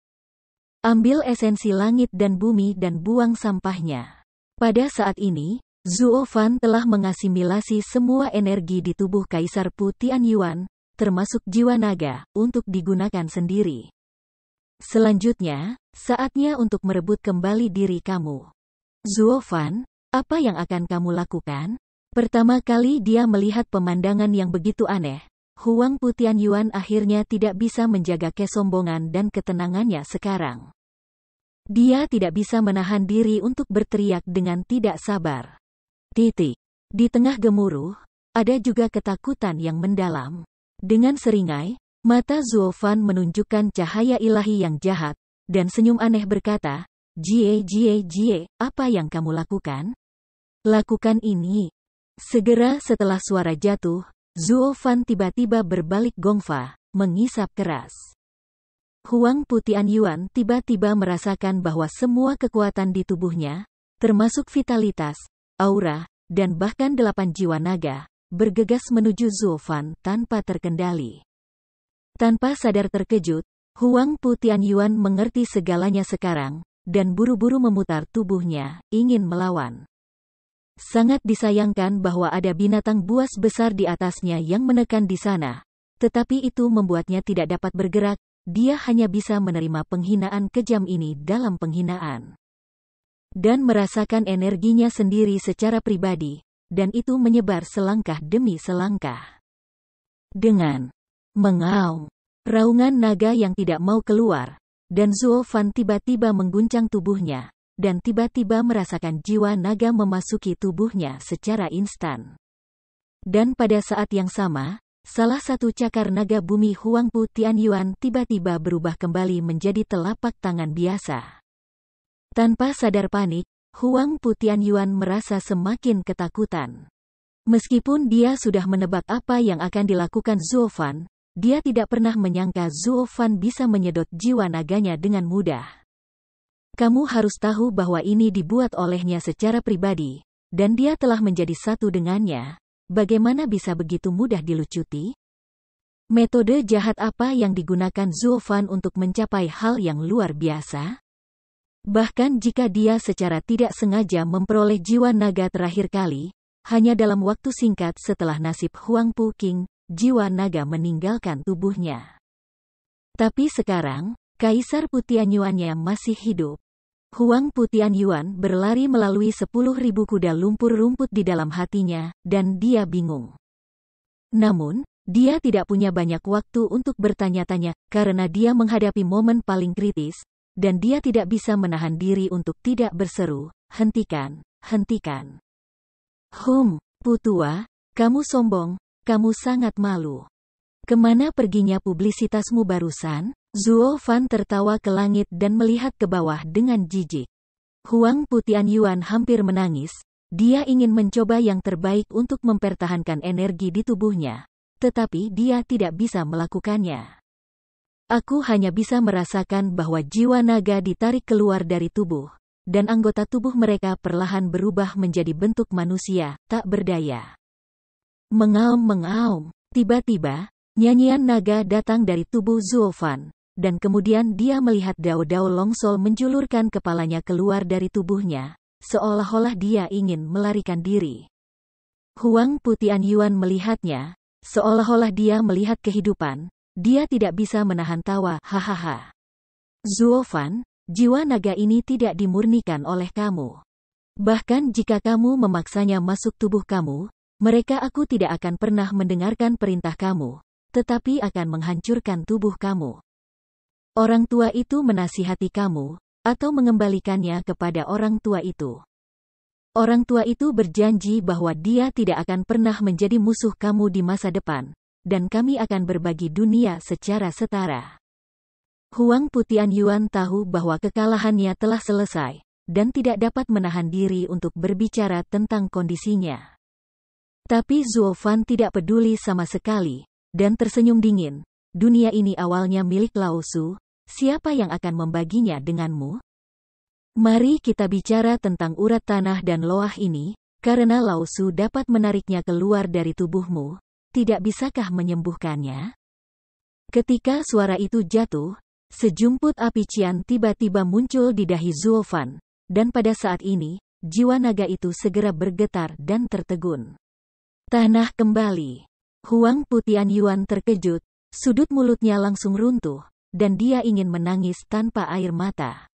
Ambil esensi langit dan bumi dan buang sampahnya. Pada saat ini, Zuo Fan telah mengasimilasi semua energi di tubuh Kaisar Putianyuan, termasuk jiwa naga, untuk digunakan sendiri. Selanjutnya, saatnya untuk merebut kembali diri kamu. Zuo Fan, apa yang akan kamu lakukan? Pertama kali dia melihat pemandangan yang begitu aneh, Huang Putianyuan akhirnya tidak bisa menjaga kesombongan dan ketenangannya sekarang. Dia tidak bisa menahan diri untuk berteriak dengan tidak sabar. Di tengah gemuruh, ada juga ketakutan yang mendalam. Dengan seringai, mata Zuofan menunjukkan cahaya ilahi yang jahat, dan senyum aneh berkata, Jie, apa yang kamu lakukan? Lakukan ini. Segera setelah suara jatuh, Zuofan tiba-tiba berbalik gongfa, mengisap keras. Huang Putianyuan tiba-tiba merasakan bahwa semua kekuatan di tubuhnya, termasuk vitalitas, aura, dan bahkan 8 jiwa naga, bergegas menuju Zuofan tanpa terkendali. Tanpa sadar terkejut, Huang Putianyuan mengerti segalanya sekarang, dan buru-buru memutar tubuhnya, ingin melawan. Sangat disayangkan bahwa ada binatang buas besar di atasnya yang menekan di sana, tetapi itu membuatnya tidak dapat bergerak, dia hanya bisa menerima penghinaan kejam ini dalam penghinaan. Dan merasakan energinya sendiri secara pribadi, dan itu menyebar selangkah demi selangkah. Dengan mengaum, raungan naga yang tidak mau keluar, dan Zuofan tiba-tiba mengguncang tubuhnya, dan tiba-tiba merasakan jiwa naga memasuki tubuhnya secara instan. Dan pada saat yang sama, salah satu cakar naga bumi Huang Putianyuan tiba-tiba berubah kembali menjadi telapak tangan biasa. Tanpa sadar panik, Huang Putianyuan merasa semakin ketakutan. Meskipun dia sudah menebak apa yang akan dilakukan Zuofan, dia tidak pernah menyangka Zuofan bisa menyedot jiwa naganya dengan mudah. Kamu harus tahu bahwa ini dibuat olehnya secara pribadi, dan dia telah menjadi satu dengannya. Bagaimana bisa begitu mudah dilucuti? Metode jahat apa yang digunakan Zuofan untuk mencapai hal yang luar biasa? Bahkan jika dia secara tidak sengaja memperoleh jiwa naga terakhir kali, hanya dalam waktu singkat setelah nasib Huang Puking, jiwa naga meninggalkan tubuhnya. Tapi sekarang, Kaisar Putianyuannya masih hidup. Huang Putianyuan berlari melalui 10.000 kuda lumpur rumput di dalam hatinya, dan dia bingung. Namun, dia tidak punya banyak waktu untuk bertanya-tanya, karena dia menghadapi momen paling kritis, dan dia tidak bisa menahan diri untuk tidak berseru, hentikan, hentikan. Putua, kamu sombong, kamu sangat malu. Kemana perginya publisitasmu barusan? Zuofan tertawa ke langit dan melihat ke bawah dengan jijik. Huang Putianyuan hampir menangis, dia ingin mencoba yang terbaik untuk mempertahankan energi di tubuhnya, tetapi dia tidak bisa melakukannya. Aku hanya bisa merasakan bahwa jiwa naga ditarik keluar dari tubuh, dan anggota tubuh mereka perlahan berubah menjadi bentuk manusia, tak berdaya. Mengaum-mengaum, tiba-tiba, nyanyian naga datang dari tubuh Zuofan, dan kemudian dia melihat Dao Longsol menjulurkan kepalanya keluar dari tubuhnya, seolah-olah dia ingin melarikan diri. Huang Putianyuan melihatnya, seolah-olah dia melihat kehidupan, dia tidak bisa menahan tawa, hahaha. Zuofan, jiwa naga ini tidak dimurnikan oleh kamu. Bahkan jika kamu memaksanya masuk tubuh kamu, aku tidak akan pernah mendengarkan perintah kamu, tetapi akan menghancurkan tubuh kamu. Orang tua itu menasihati kamu, atau mengembalikannya kepada orang tua itu. Orang tua itu berjanji bahwa dia tidak akan pernah menjadi musuh kamu di masa depan, dan kami akan berbagi dunia secara setara. Huang Putianyuan tahu bahwa kekalahannya telah selesai, dan tidak dapat menahan diri untuk berbicara tentang kondisinya. Tapi Zuofan tidak peduli sama sekali, dan tersenyum dingin. Dunia ini awalnya milik Lao Su. Siapa yang akan membaginya denganmu? Mari kita bicara tentang urat tanah dan loah ini, karena Lao Su dapat menariknya keluar dari tubuhmu. Tidak bisakah menyembuhkannya? Ketika suara itu jatuh, sejumput api cian tiba-tiba muncul di dahi Zuofan, dan pada saat ini, jiwa naga itu segera bergetar dan tertegun. Tanah kembali. Huang Putianyuan terkejut, sudut mulutnya langsung runtuh, dan dia ingin menangis tanpa air mata.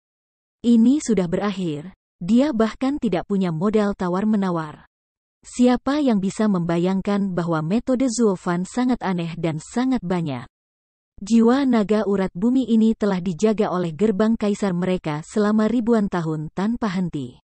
Ini sudah berakhir, dia bahkan tidak punya modal tawar-menawar. Siapa yang bisa membayangkan bahwa metode Zuofan sangat aneh dan sangat banyak? Jiwa naga urat bumi ini telah dijaga oleh gerbang kaisar mereka selama ribuan tahun tanpa henti.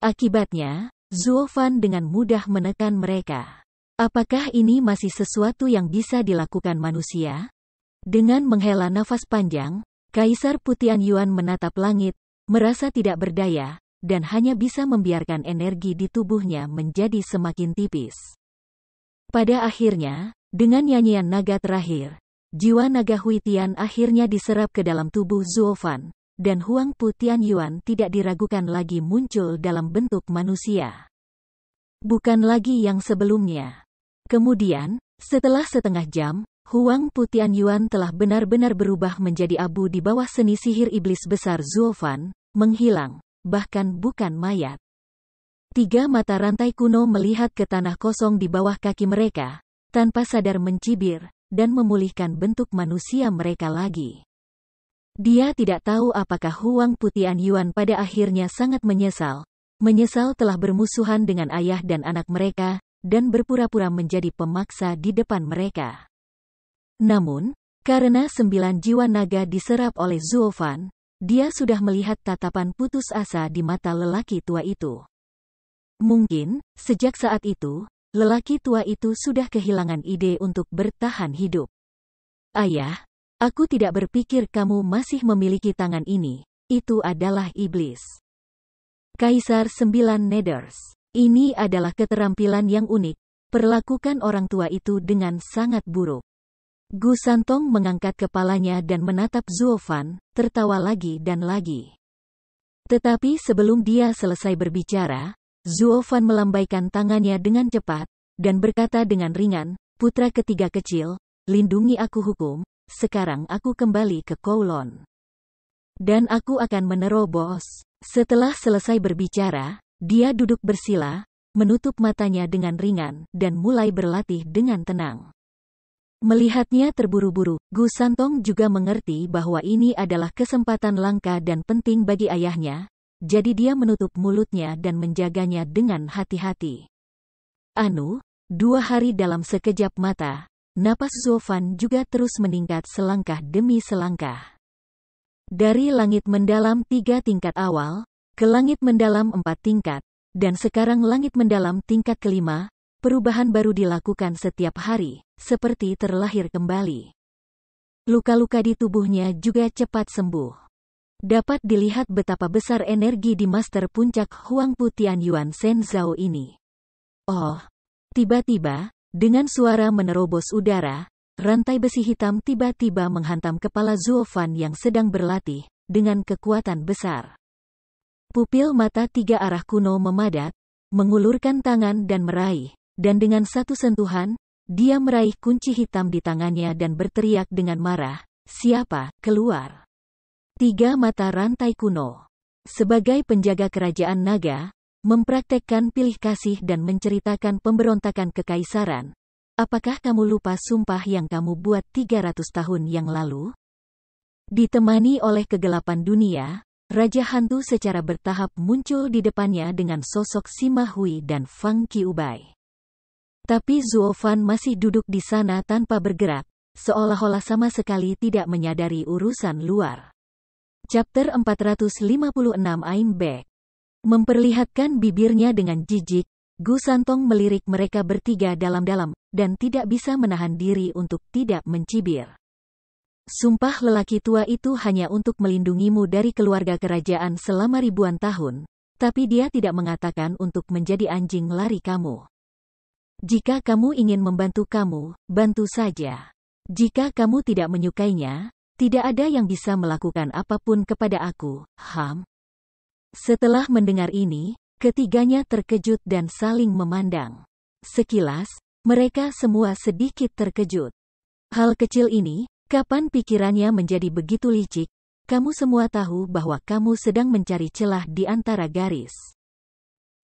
Akibatnya, Zuofan dengan mudah menekan mereka. Apakah ini masih sesuatu yang bisa dilakukan manusia? Dengan menghela nafas panjang, Kaisar Putian Yuan menatap langit, merasa tidak berdaya, dan hanya bisa membiarkan energi di tubuhnya menjadi semakin tipis. Pada akhirnya, dengan nyanyian naga terakhir, jiwa naga Huitian akhirnya diserap ke dalam tubuh Zuo Fan, dan Huang Putian Yuan tidak diragukan lagi muncul dalam bentuk manusia. Bukan lagi yang sebelumnya. Kemudian, setelah setengah jam, Huang Putian Yuan telah benar-benar berubah menjadi abu di bawah seni sihir iblis besar Zuo Fan, menghilang, bahkan bukan mayat. 3 mata rantai kuno melihat ke tanah kosong di bawah kaki mereka, tanpa sadar mencibir, dan memulihkan bentuk manusia mereka lagi. Dia tidak tahu apakah Huang Putian Yuan pada akhirnya sangat menyesal telah bermusuhan dengan ayah dan anak mereka, dan berpura-pura menjadi pemaksa di depan mereka. Namun, karena 9 jiwa naga diserap oleh Zuo Fan, dia sudah melihat tatapan putus asa di mata lelaki tua itu. Mungkin, sejak saat itu, lelaki tua itu sudah kehilangan ide untuk bertahan hidup. Ayah, aku tidak berpikir kamu masih memiliki tangan ini, itu adalah iblis. Kaisar 9 Nethers. Ini adalah keterampilan yang unik, perlakukan orang tua itu dengan sangat buruk. Gu Santong mengangkat kepalanya dan menatap Zuo Fan, tertawa lagi dan lagi. Tetapi sebelum dia selesai berbicara, Zuo Fan melambaikan tangannya dengan cepat, dan berkata dengan ringan, "Putra ketiga kecil, lindungi aku hukum, sekarang aku kembali ke Kowloon. Dan aku akan menerobos." Setelah selesai berbicara, dia duduk bersila, menutup matanya dengan ringan, dan mulai berlatih dengan tenang. Melihatnya terburu-buru, Gu Santong juga mengerti bahwa ini adalah kesempatan langka dan penting bagi ayahnya, jadi dia menutup mulutnya dan menjaganya dengan hati-hati. 2 hari dalam sekejap mata, napas Zuo Fan juga terus meningkat selangkah demi selangkah. Dari langit mendalam 3 tingkat awal, ke langit mendalam 4 tingkat, dan sekarang langit mendalam tingkat kelima, perubahan baru dilakukan setiap hari, seperti terlahir kembali. Luka-luka di tubuhnya juga cepat sembuh. Dapat dilihat betapa besar energi di Master Puncak Huang Putian Yuan Shen Zhao ini. Oh! Tiba-tiba, dengan suara menerobos udara, rantai besi hitam tiba-tiba menghantam kepala Zuo Fan yang sedang berlatih, dengan kekuatan besar. Pupil mata 3 arah kuno memadat, mengulurkan tangan dan meraih, dan dengan satu sentuhan, dia meraih kunci hitam di tangannya dan berteriak dengan marah, "Siapa, keluar!" 3 mata rantai kuno. Sebagai penjaga kerajaan naga, mempraktekkan pilih kasih dan menceritakan pemberontakan kekaisaran. Apakah kamu lupa sumpah yang kamu buat 300 tahun yang lalu? Ditemani oleh kegelapan dunia, Raja Hantu secara bertahap muncul di depannya dengan sosok Sima Hui dan Fang Qiubai. Tapi Zuo Fan masih duduk di sana tanpa bergerak, seolah-olah sama sekali tidak menyadari urusan luar. Chapter 456 I'm Back. Memperlihatkan bibirnya dengan jijik, Gu Santong melirik mereka bertiga dalam-dalam, dan tidak bisa menahan diri untuk tidak mencibir. Sumpah lelaki tua itu hanya untuk melindungimu dari keluarga kerajaan selama ribuan tahun, tapi dia tidak mengatakan untuk menjadi anjing lari kamu. Jika kamu ingin membantu kamu, bantu saja. Jika kamu tidak menyukainya, tidak ada yang bisa melakukan apapun kepada aku, Setelah mendengar ini, ketiganya terkejut dan saling memandang. Sekilas, mereka semua sedikit terkejut. Hal kecil ini, kapan pikirannya menjadi begitu licik? Kamu semua tahu bahwa kamu sedang mencari celah di antara garis.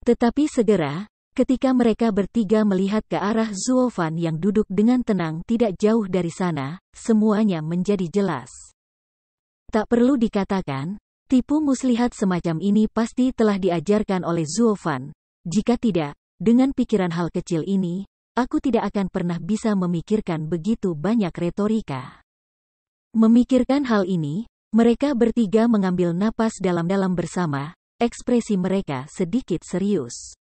Tetapi segera, ketika mereka bertiga melihat ke arah Zuo Fan yang duduk dengan tenang tidak jauh dari sana, semuanya menjadi jelas. Tak perlu dikatakan, tipu muslihat semacam ini pasti telah diajarkan oleh Zuo Fan. Jika tidak, dengan pikiran hal kecil ini, aku tidak akan pernah bisa memikirkan begitu banyak retorika. Memikirkan hal ini, mereka bertiga mengambil napas dalam-dalam bersama, ekspresi mereka sedikit serius.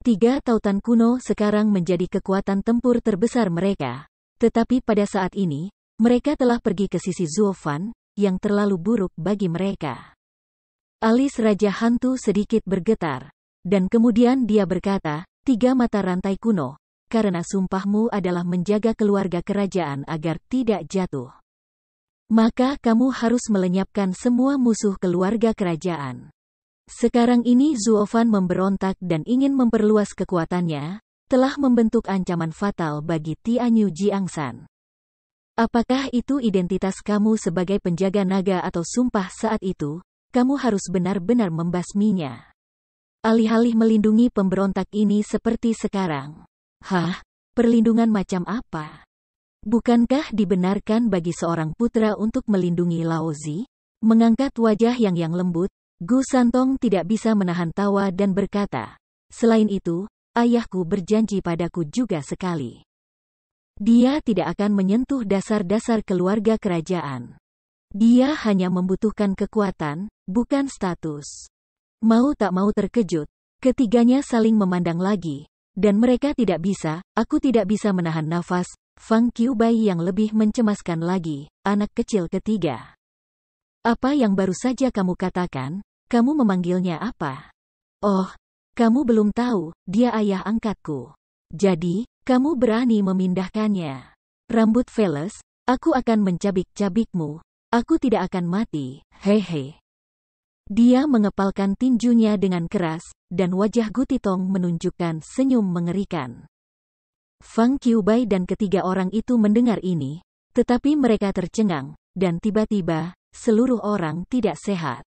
Tiga tautan kuno sekarang menjadi kekuatan tempur terbesar mereka. Tetapi pada saat ini, mereka telah pergi ke sisi Zuofan, yang terlalu buruk bagi mereka. Alis Raja Hantu sedikit bergetar. Dan kemudian dia berkata, Tiga mata rantai kuno, karena sumpahmu adalah menjaga keluarga kerajaan agar tidak jatuh. Maka kamu harus melenyapkan semua musuh keluarga kerajaan. Sekarang ini Zuofan memberontak dan ingin memperluas kekuatannya, telah membentuk ancaman fatal bagi Tianyu Jiangsan. Apakah itu identitas kamu sebagai penjaga naga atau sumpah saat itu? Kamu harus benar-benar membasminya. Alih-alih melindungi pemberontak ini seperti sekarang. Hah? Perlindungan macam apa? Bukankah dibenarkan bagi seorang putra untuk melindungi Laozi? Mengangkat wajah yang lembut, Gu Santong tidak bisa menahan tawa dan berkata, selain itu, ayahku berjanji padaku juga sekali. Dia tidak akan menyentuh dasar-dasar keluarga kerajaan. Dia hanya membutuhkan kekuatan, bukan status. Mau tak mau terkejut, ketiganya saling memandang lagi, dan mereka aku tidak bisa menahan nafas. Fang Qiubai yang lebih mencemaskan lagi, anak kecil ketiga. Apa yang baru saja kamu katakan? Kamu memanggilnya apa? Oh, kamu belum tahu, dia ayah angkatku. Jadi, kamu berani memindahkannya. Rambut Veles, aku akan mencabik-cabikmu. Aku tidak akan mati, hehe. Dia mengepalkan tinjunya dengan keras, dan wajah Gutitong menunjukkan senyum mengerikan. Fang Qiubai dan ketiga orang itu mendengar ini, tetapi mereka tercengang, dan tiba-tiba, seluruh orang tidak sehat.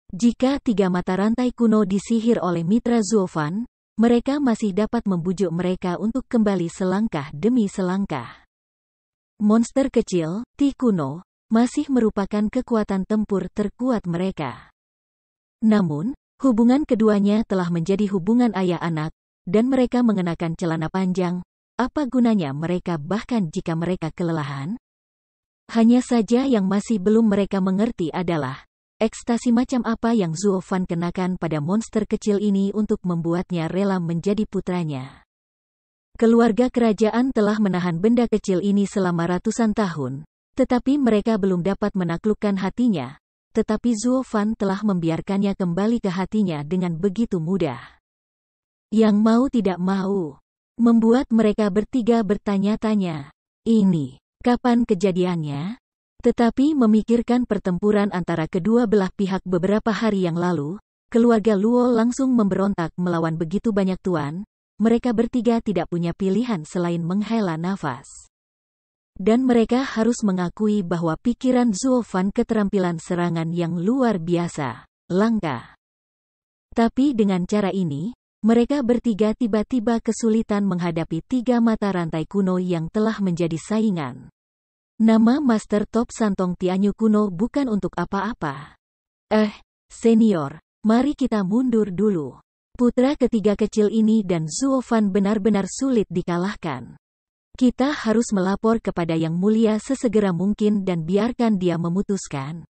Jika tiga mata rantai kuno disihir oleh mitra Zuofan, mereka masih dapat membujuk mereka untuk kembali selangkah demi selangkah. Monster kecil, Ti kuno, masih merupakan kekuatan tempur terkuat mereka. Namun, hubungan keduanya telah menjadi hubungan ayah-anak, dan mereka mengenakan celana panjang. Apa gunanya mereka bahkan jika mereka kelelahan? Hanya saja yang masih belum mereka mengerti adalah, ekstasi macam apa yang Zuofan kenakan pada monster kecil ini untuk membuatnya rela menjadi putranya. Keluarga kerajaan telah menahan benda kecil ini selama ratusan tahun, tetapi mereka belum dapat menaklukkan hatinya, tetapi Zuofan telah membiarkannya kembali ke hatinya dengan begitu mudah. Yang mau tidak mau, membuat mereka bertiga bertanya-tanya, ini, kapan kejadiannya? Tetapi memikirkan pertempuran antara kedua belah pihak beberapa hari yang lalu, keluarga Luo langsung memberontak melawan begitu banyak tuan, mereka bertiga tidak punya pilihan selain menghela nafas. Dan mereka harus mengakui bahwa pikiran Zuofan keterampilan serangan yang luar biasa, langka. Tapi dengan cara ini, mereka bertiga tiba-tiba kesulitan menghadapi tiga mata rantai kuno yang telah menjadi saingan. Nama Master Top Santong Tianyu kuno bukan untuk apa-apa. Senior, mari kita mundur dulu. Putra ketiga kecil ini dan Zuofan benar-benar sulit dikalahkan. Kita harus melapor kepada Yang Mulia sesegera mungkin dan biarkan dia memutuskan.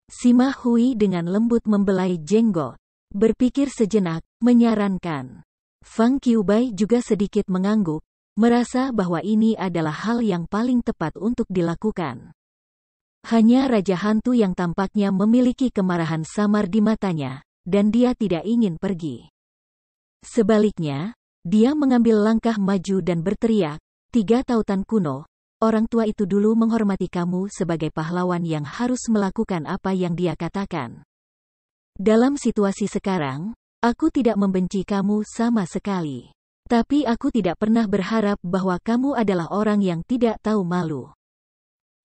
Sima Hui dengan lembut membelai jenggot. Berpikir sejenak, menyarankan. Fang Qiubai juga sedikit mengangguk, merasa bahwa ini adalah hal yang paling tepat untuk dilakukan. Hanya Raja Hantu yang tampaknya memiliki kemarahan samar di matanya, dan dia tidak ingin pergi. Sebaliknya, dia mengambil langkah maju dan berteriak, tiga tautan kuno, orang tua itu dulu menghormati kamu sebagai pahlawan yang harus melakukan apa yang dia katakan. Dalam situasi sekarang, aku tidak membenci kamu sama sekali. Tapi aku tidak pernah berharap bahwa kamu adalah orang yang tidak tahu malu.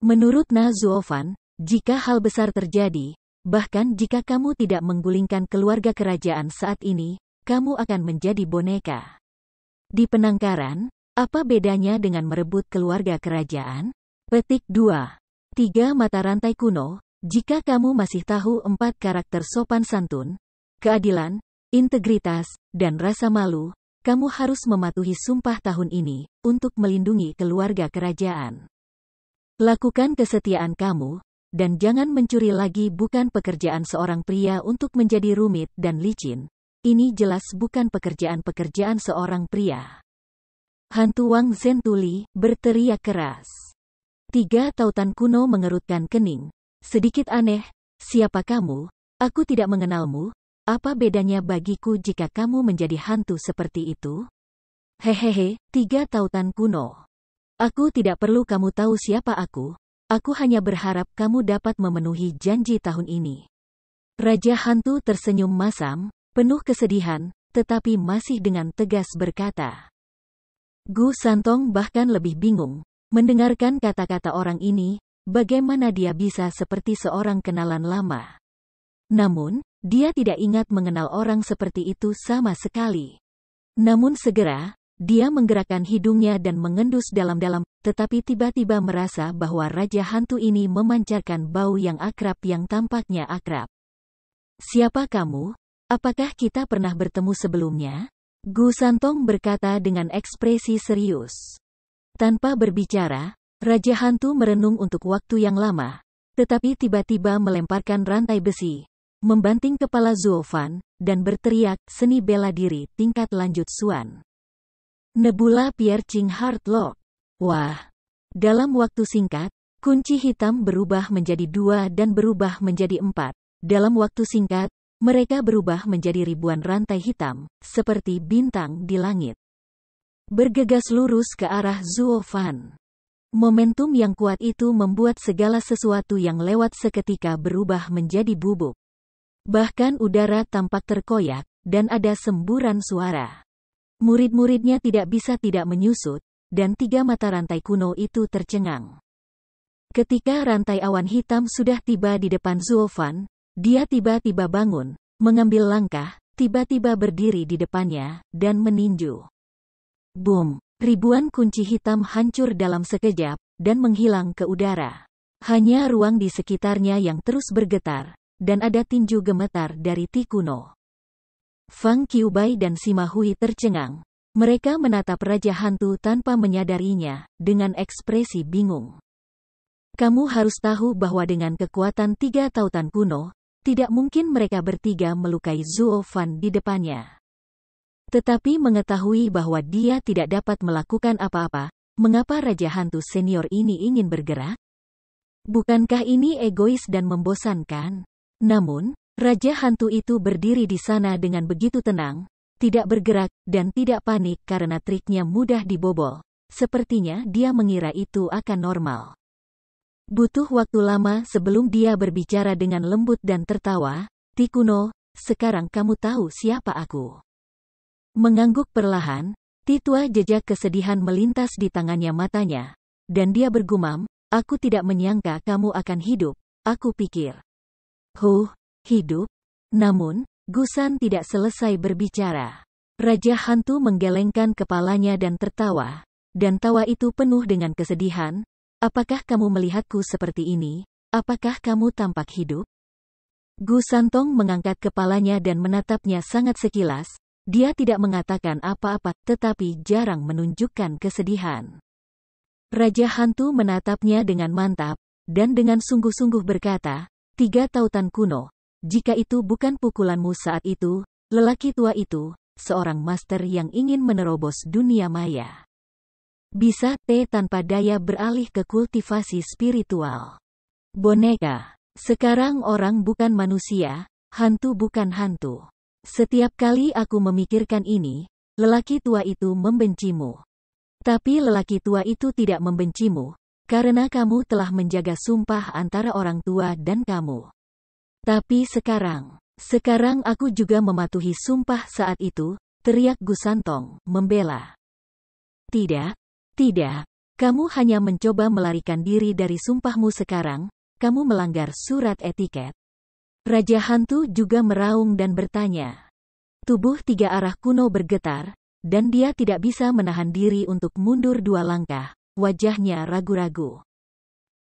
Menurut Na Zuofan, jika hal besar terjadi, bahkan jika kamu tidak menggulingkan keluarga kerajaan saat ini, kamu akan menjadi boneka. Di penangkaran, apa bedanya dengan merebut keluarga kerajaan? Petik 2. Tiga mata rantai kuno. Jika kamu masih tahu 4 karakter sopan santun, keadilan, integritas, dan rasa malu, kamu harus mematuhi sumpah tahun ini, untuk melindungi keluarga kerajaan. Lakukan kesetiaan kamu, dan jangan mencuri lagi. Bukan pekerjaan seorang pria untuk menjadi rumit dan licin, ini jelas bukan pekerjaan-pekerjaan seorang pria. Hantu Wang Zentuli berteriak keras. 3 tautan kuno mengerutkan kening. Sedikit aneh, siapa kamu? Aku tidak mengenalmu. Apa bedanya bagiku jika kamu menjadi hantu seperti itu? Hehehe, 3 tautan kuno. Aku tidak perlu kamu tahu siapa aku. Aku hanya berharap kamu dapat memenuhi janji tahun ini. Raja hantu tersenyum masam, penuh kesedihan, tetapi masih dengan tegas berkata. Gu Santong bahkan lebih bingung. Mendengarkan kata-kata orang ini, bagaimana dia bisa seperti seorang kenalan lama. Namun, dia tidak ingat mengenal orang seperti itu sama sekali. Namun segera, dia menggerakkan hidungnya dan mengendus dalam-dalam, tetapi tiba-tiba merasa bahwa raja hantu ini memancarkan bau yang akrab yang tampaknya akrab. Siapa kamu? Apakah kita pernah bertemu sebelumnya? Gu Santong berkata dengan ekspresi serius. Tanpa berbicara, raja hantu merenung untuk waktu yang lama, tetapi tiba-tiba melemparkan rantai besi, membanting kepala Zuo Fan, dan berteriak, seni bela diri tingkat lanjut Suan. Nebula Piercing Heart Lock. Wah! Dalam waktu singkat, kunci hitam berubah menjadi 2 dan berubah menjadi 4. Dalam waktu singkat, mereka berubah menjadi ribuan rantai hitam, seperti bintang di langit. Bergegas lurus ke arah Zuo Fan. Momentum yang kuat itu membuat segala sesuatu yang lewat seketika berubah menjadi bubuk. Bahkan udara tampak terkoyak, dan ada semburan suara. Murid-muridnya tidak bisa tidak menyusut, dan 3 mata rantai kuno itu tercengang. Ketika rantai awan hitam sudah tiba di depan Zuo Fan, dia tiba-tiba bangun, mengambil langkah, tiba-tiba berdiri di depannya, dan meninju. Boom! Ribuan kunci hitam hancur dalam sekejap, dan menghilang ke udara. Hanya ruang di sekitarnya yang terus bergetar, dan ada tinju gemetar dari Ti kuno. Fang Qiubai dan Sima Hui tercengang. Mereka menatap Raja Hantu tanpa menyadarinya, dengan ekspresi bingung. Kamu harus tahu bahwa dengan kekuatan 3 tautan kuno, tidak mungkin mereka bertiga melukai Zuo Fan di depannya. Tetapi mengetahui bahwa dia tidak dapat melakukan apa-apa, mengapa Raja Hantu senior ini ingin bergerak? Bukankah ini egois dan membosankan? Namun, Raja Hantu itu berdiri di sana dengan begitu tenang, tidak bergerak, dan tidak panik karena triknya mudah dibobol. Sepertinya dia mengira itu akan normal. Butuh waktu lama sebelum dia berbicara dengan lembut dan tertawa. Ti kuno, sekarang kamu tahu siapa aku. Mengangguk perlahan, Ti tua jejak kesedihan melintas di tangannya matanya. Dan dia bergumam, aku tidak menyangka kamu akan hidup, aku pikir. Hidup? Namun, Gusan tidak selesai berbicara. Raja Hantu menggelengkan kepalanya dan tertawa, dan tawa itu penuh dengan kesedihan. Apakah kamu melihatku seperti ini? Apakah kamu tampak hidup? Gu Santong mengangkat kepalanya dan menatapnya sangat sekilas. Dia tidak mengatakan apa-apa, tetapi jarang menunjukkan kesedihan. Raja Hantu menatapnya dengan mantap, dan dengan sungguh-sungguh berkata, 3 tautan kuno. Jika itu bukan pukulanmu saat itu, lelaki tua itu, seorang master yang ingin menerobos dunia maya. Bisa tanpa daya beralih ke kultivasi spiritual. Boneka. Sekarang orang bukan manusia, hantu bukan hantu. Setiap kali aku memikirkan ini, lelaki tua itu membencimu. Tapi lelaki tua itu tidak membencimu, karena kamu telah menjaga sumpah antara orang tua dan kamu. Tapi sekarang aku juga mematuhi sumpah saat itu, teriak Gu Santong, membela. Tidak, kamu hanya mencoba melarikan diri dari sumpahmu sekarang, kamu melanggar surat etiket. Raja Hantu juga meraung dan bertanya. Tubuh 3 arah kuno bergetar, dan dia tidak bisa menahan diri untuk mundur 2 langkah, wajahnya ragu-ragu.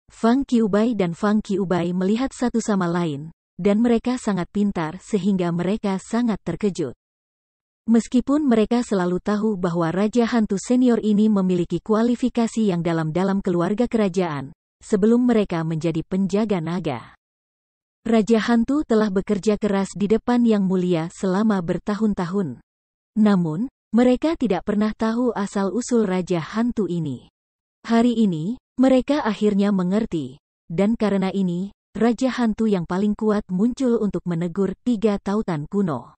Fang Qiubai dan Fang Qiubai melihat satu sama lain, dan mereka sangat pintar sehingga mereka sangat terkejut. Meskipun mereka selalu tahu bahwa Raja Hantu senior ini memiliki kualifikasi yang dalam keluarga kerajaan, sebelum mereka menjadi penjaga naga. Raja Hantu telah bekerja keras di depan Yang Mulia selama bertahun-tahun. Namun, mereka tidak pernah tahu asal-usul Raja Hantu ini. Hari ini, mereka akhirnya mengerti, dan karena ini, Raja Hantu yang paling kuat muncul untuk menegur 3 tautan kuno.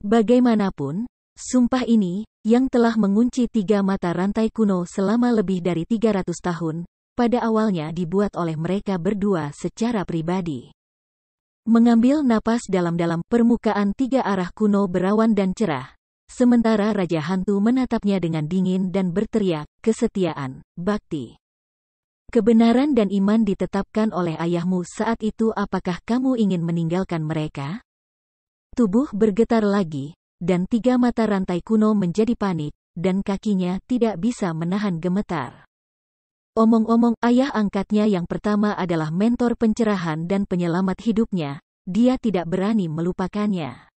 Bagaimanapun, sumpah ini, yang telah mengunci 3 mata rantai kuno selama lebih dari 300 tahun, pada awalnya dibuat oleh mereka berdua secara pribadi. Mengambil napas dalam-dalam, permukaan 3 arah kuno berawan dan cerah, sementara Raja Hantu menatapnya dengan dingin dan berteriak, kesetiaan, bakti. Kebenaran dan iman ditetapkan oleh ayahmu saat itu, apakah kamu ingin meninggalkan mereka? Tubuh bergetar lagi, dan 3 mata rantai kuno menjadi panik, dan kakinya tidak bisa menahan gemetar. Omong-omong, ayah angkatnya yang pertama adalah mentor pencerahan dan penyelamat hidupnya, dia tidak berani melupakannya.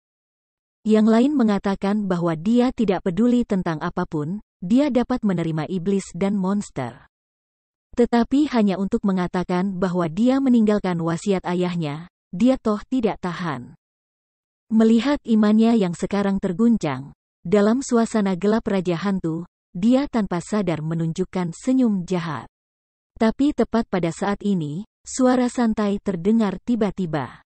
Yang lain mengatakan bahwa dia tidak peduli tentang apapun, dia dapat menerima iblis dan monster. Tetapi hanya untuk mengatakan bahwa dia meninggalkan wasiat ayahnya, dia toh tidak tahan. Melihat imannya yang sekarang terguncang, dalam suasana gelap Raja Hantu, dia tanpa sadar menunjukkan senyum jahat. Tapi tepat pada saat ini, suara santai terdengar tiba-tiba.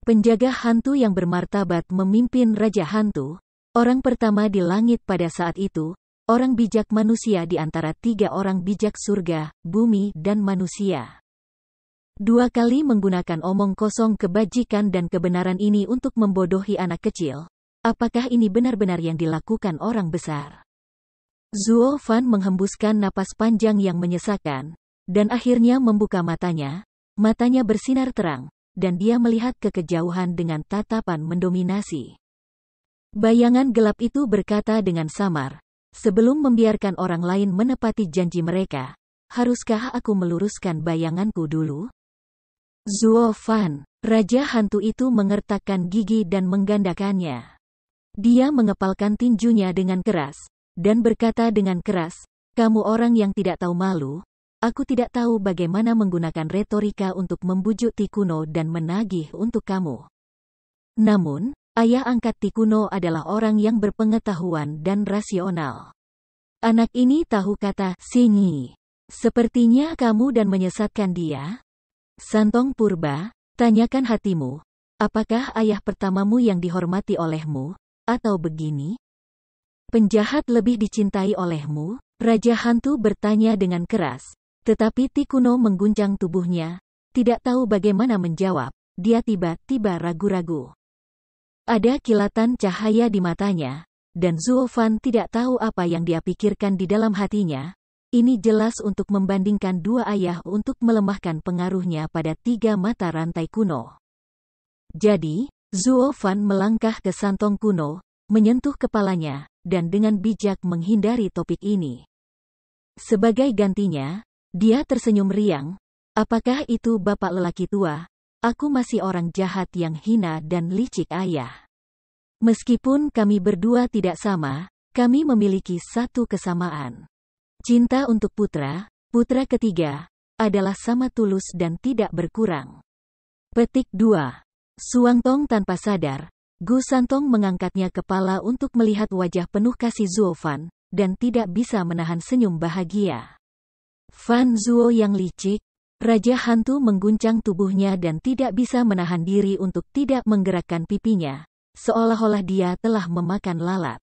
Penjaga hantu yang bermartabat memimpin Raja Hantu, orang pertama di langit pada saat itu, orang bijak manusia di antara 3 orang bijak surga, bumi dan manusia. 2 kali menggunakan omong kosong kebajikan dan kebenaran ini untuk membodohi anak kecil. Apakah ini benar-benar yang dilakukan orang besar? Zuo Fan menghembuskan napas panjang yang menyesakan, dan akhirnya membuka matanya bersinar terang, dan dia melihat ke kejauhan dengan tatapan mendominasi. Bayangan gelap itu berkata dengan samar, sebelum membiarkan orang lain menepati janji mereka, haruskah aku meluruskan bayanganku dulu? Zuo Fan, Raja Hantu itu mengertakkan gigi dan menggandakannya. Dia mengepalkan tinjunya dengan keras, dan berkata dengan keras, kamu orang yang tidak tahu malu, aku tidak tahu bagaimana menggunakan retorika untuk membujuk Ti Kuno dan menagih untuk kamu. Namun, ayah angkat Ti Kuno adalah orang yang berpengetahuan dan rasional. Anak ini tahu kata singi. Sepertinya kamu dan menyesatkan dia? Santong Purba, tanyakan hatimu, apakah ayah pertamamu yang dihormati olehmu, atau begini? Penjahat lebih dicintai olehmu? Raja Hantu bertanya dengan keras, tetapi Ti Kuno mengguncang tubuhnya, tidak tahu bagaimana menjawab, dia tiba-tiba ragu-ragu. Ada kilatan cahaya di matanya, dan Zuo Fan tidak tahu apa yang dia pikirkan di dalam hatinya. Ini jelas untuk membandingkan 2 ayah untuk melemahkan pengaruhnya pada 3 mata rantai kuno. Jadi, Zuo Fan melangkah ke Santong Kuno, menyentuh kepalanya, dan dengan bijak menghindari topik ini. Sebagai gantinya, dia tersenyum riang, apakah itu bapak lelaki tua? Aku masih orang jahat yang hina dan licik ayah. Meskipun kami berdua tidak sama, kami memiliki satu kesamaan. Cinta untuk putra ketiga, adalah sama tulus dan tidak berkurang. Petik 2. Suangtong tanpa sadar, Gu Santong mengangkatnya kepala untuk melihat wajah penuh kasih Zuo Fan, dan tidak bisa menahan senyum bahagia. Fan Zuo yang licik, Raja Hantu mengguncang tubuhnya dan tidak bisa menahan diri untuk tidak menggerakkan pipinya, seolah-olah dia telah memakan lalat.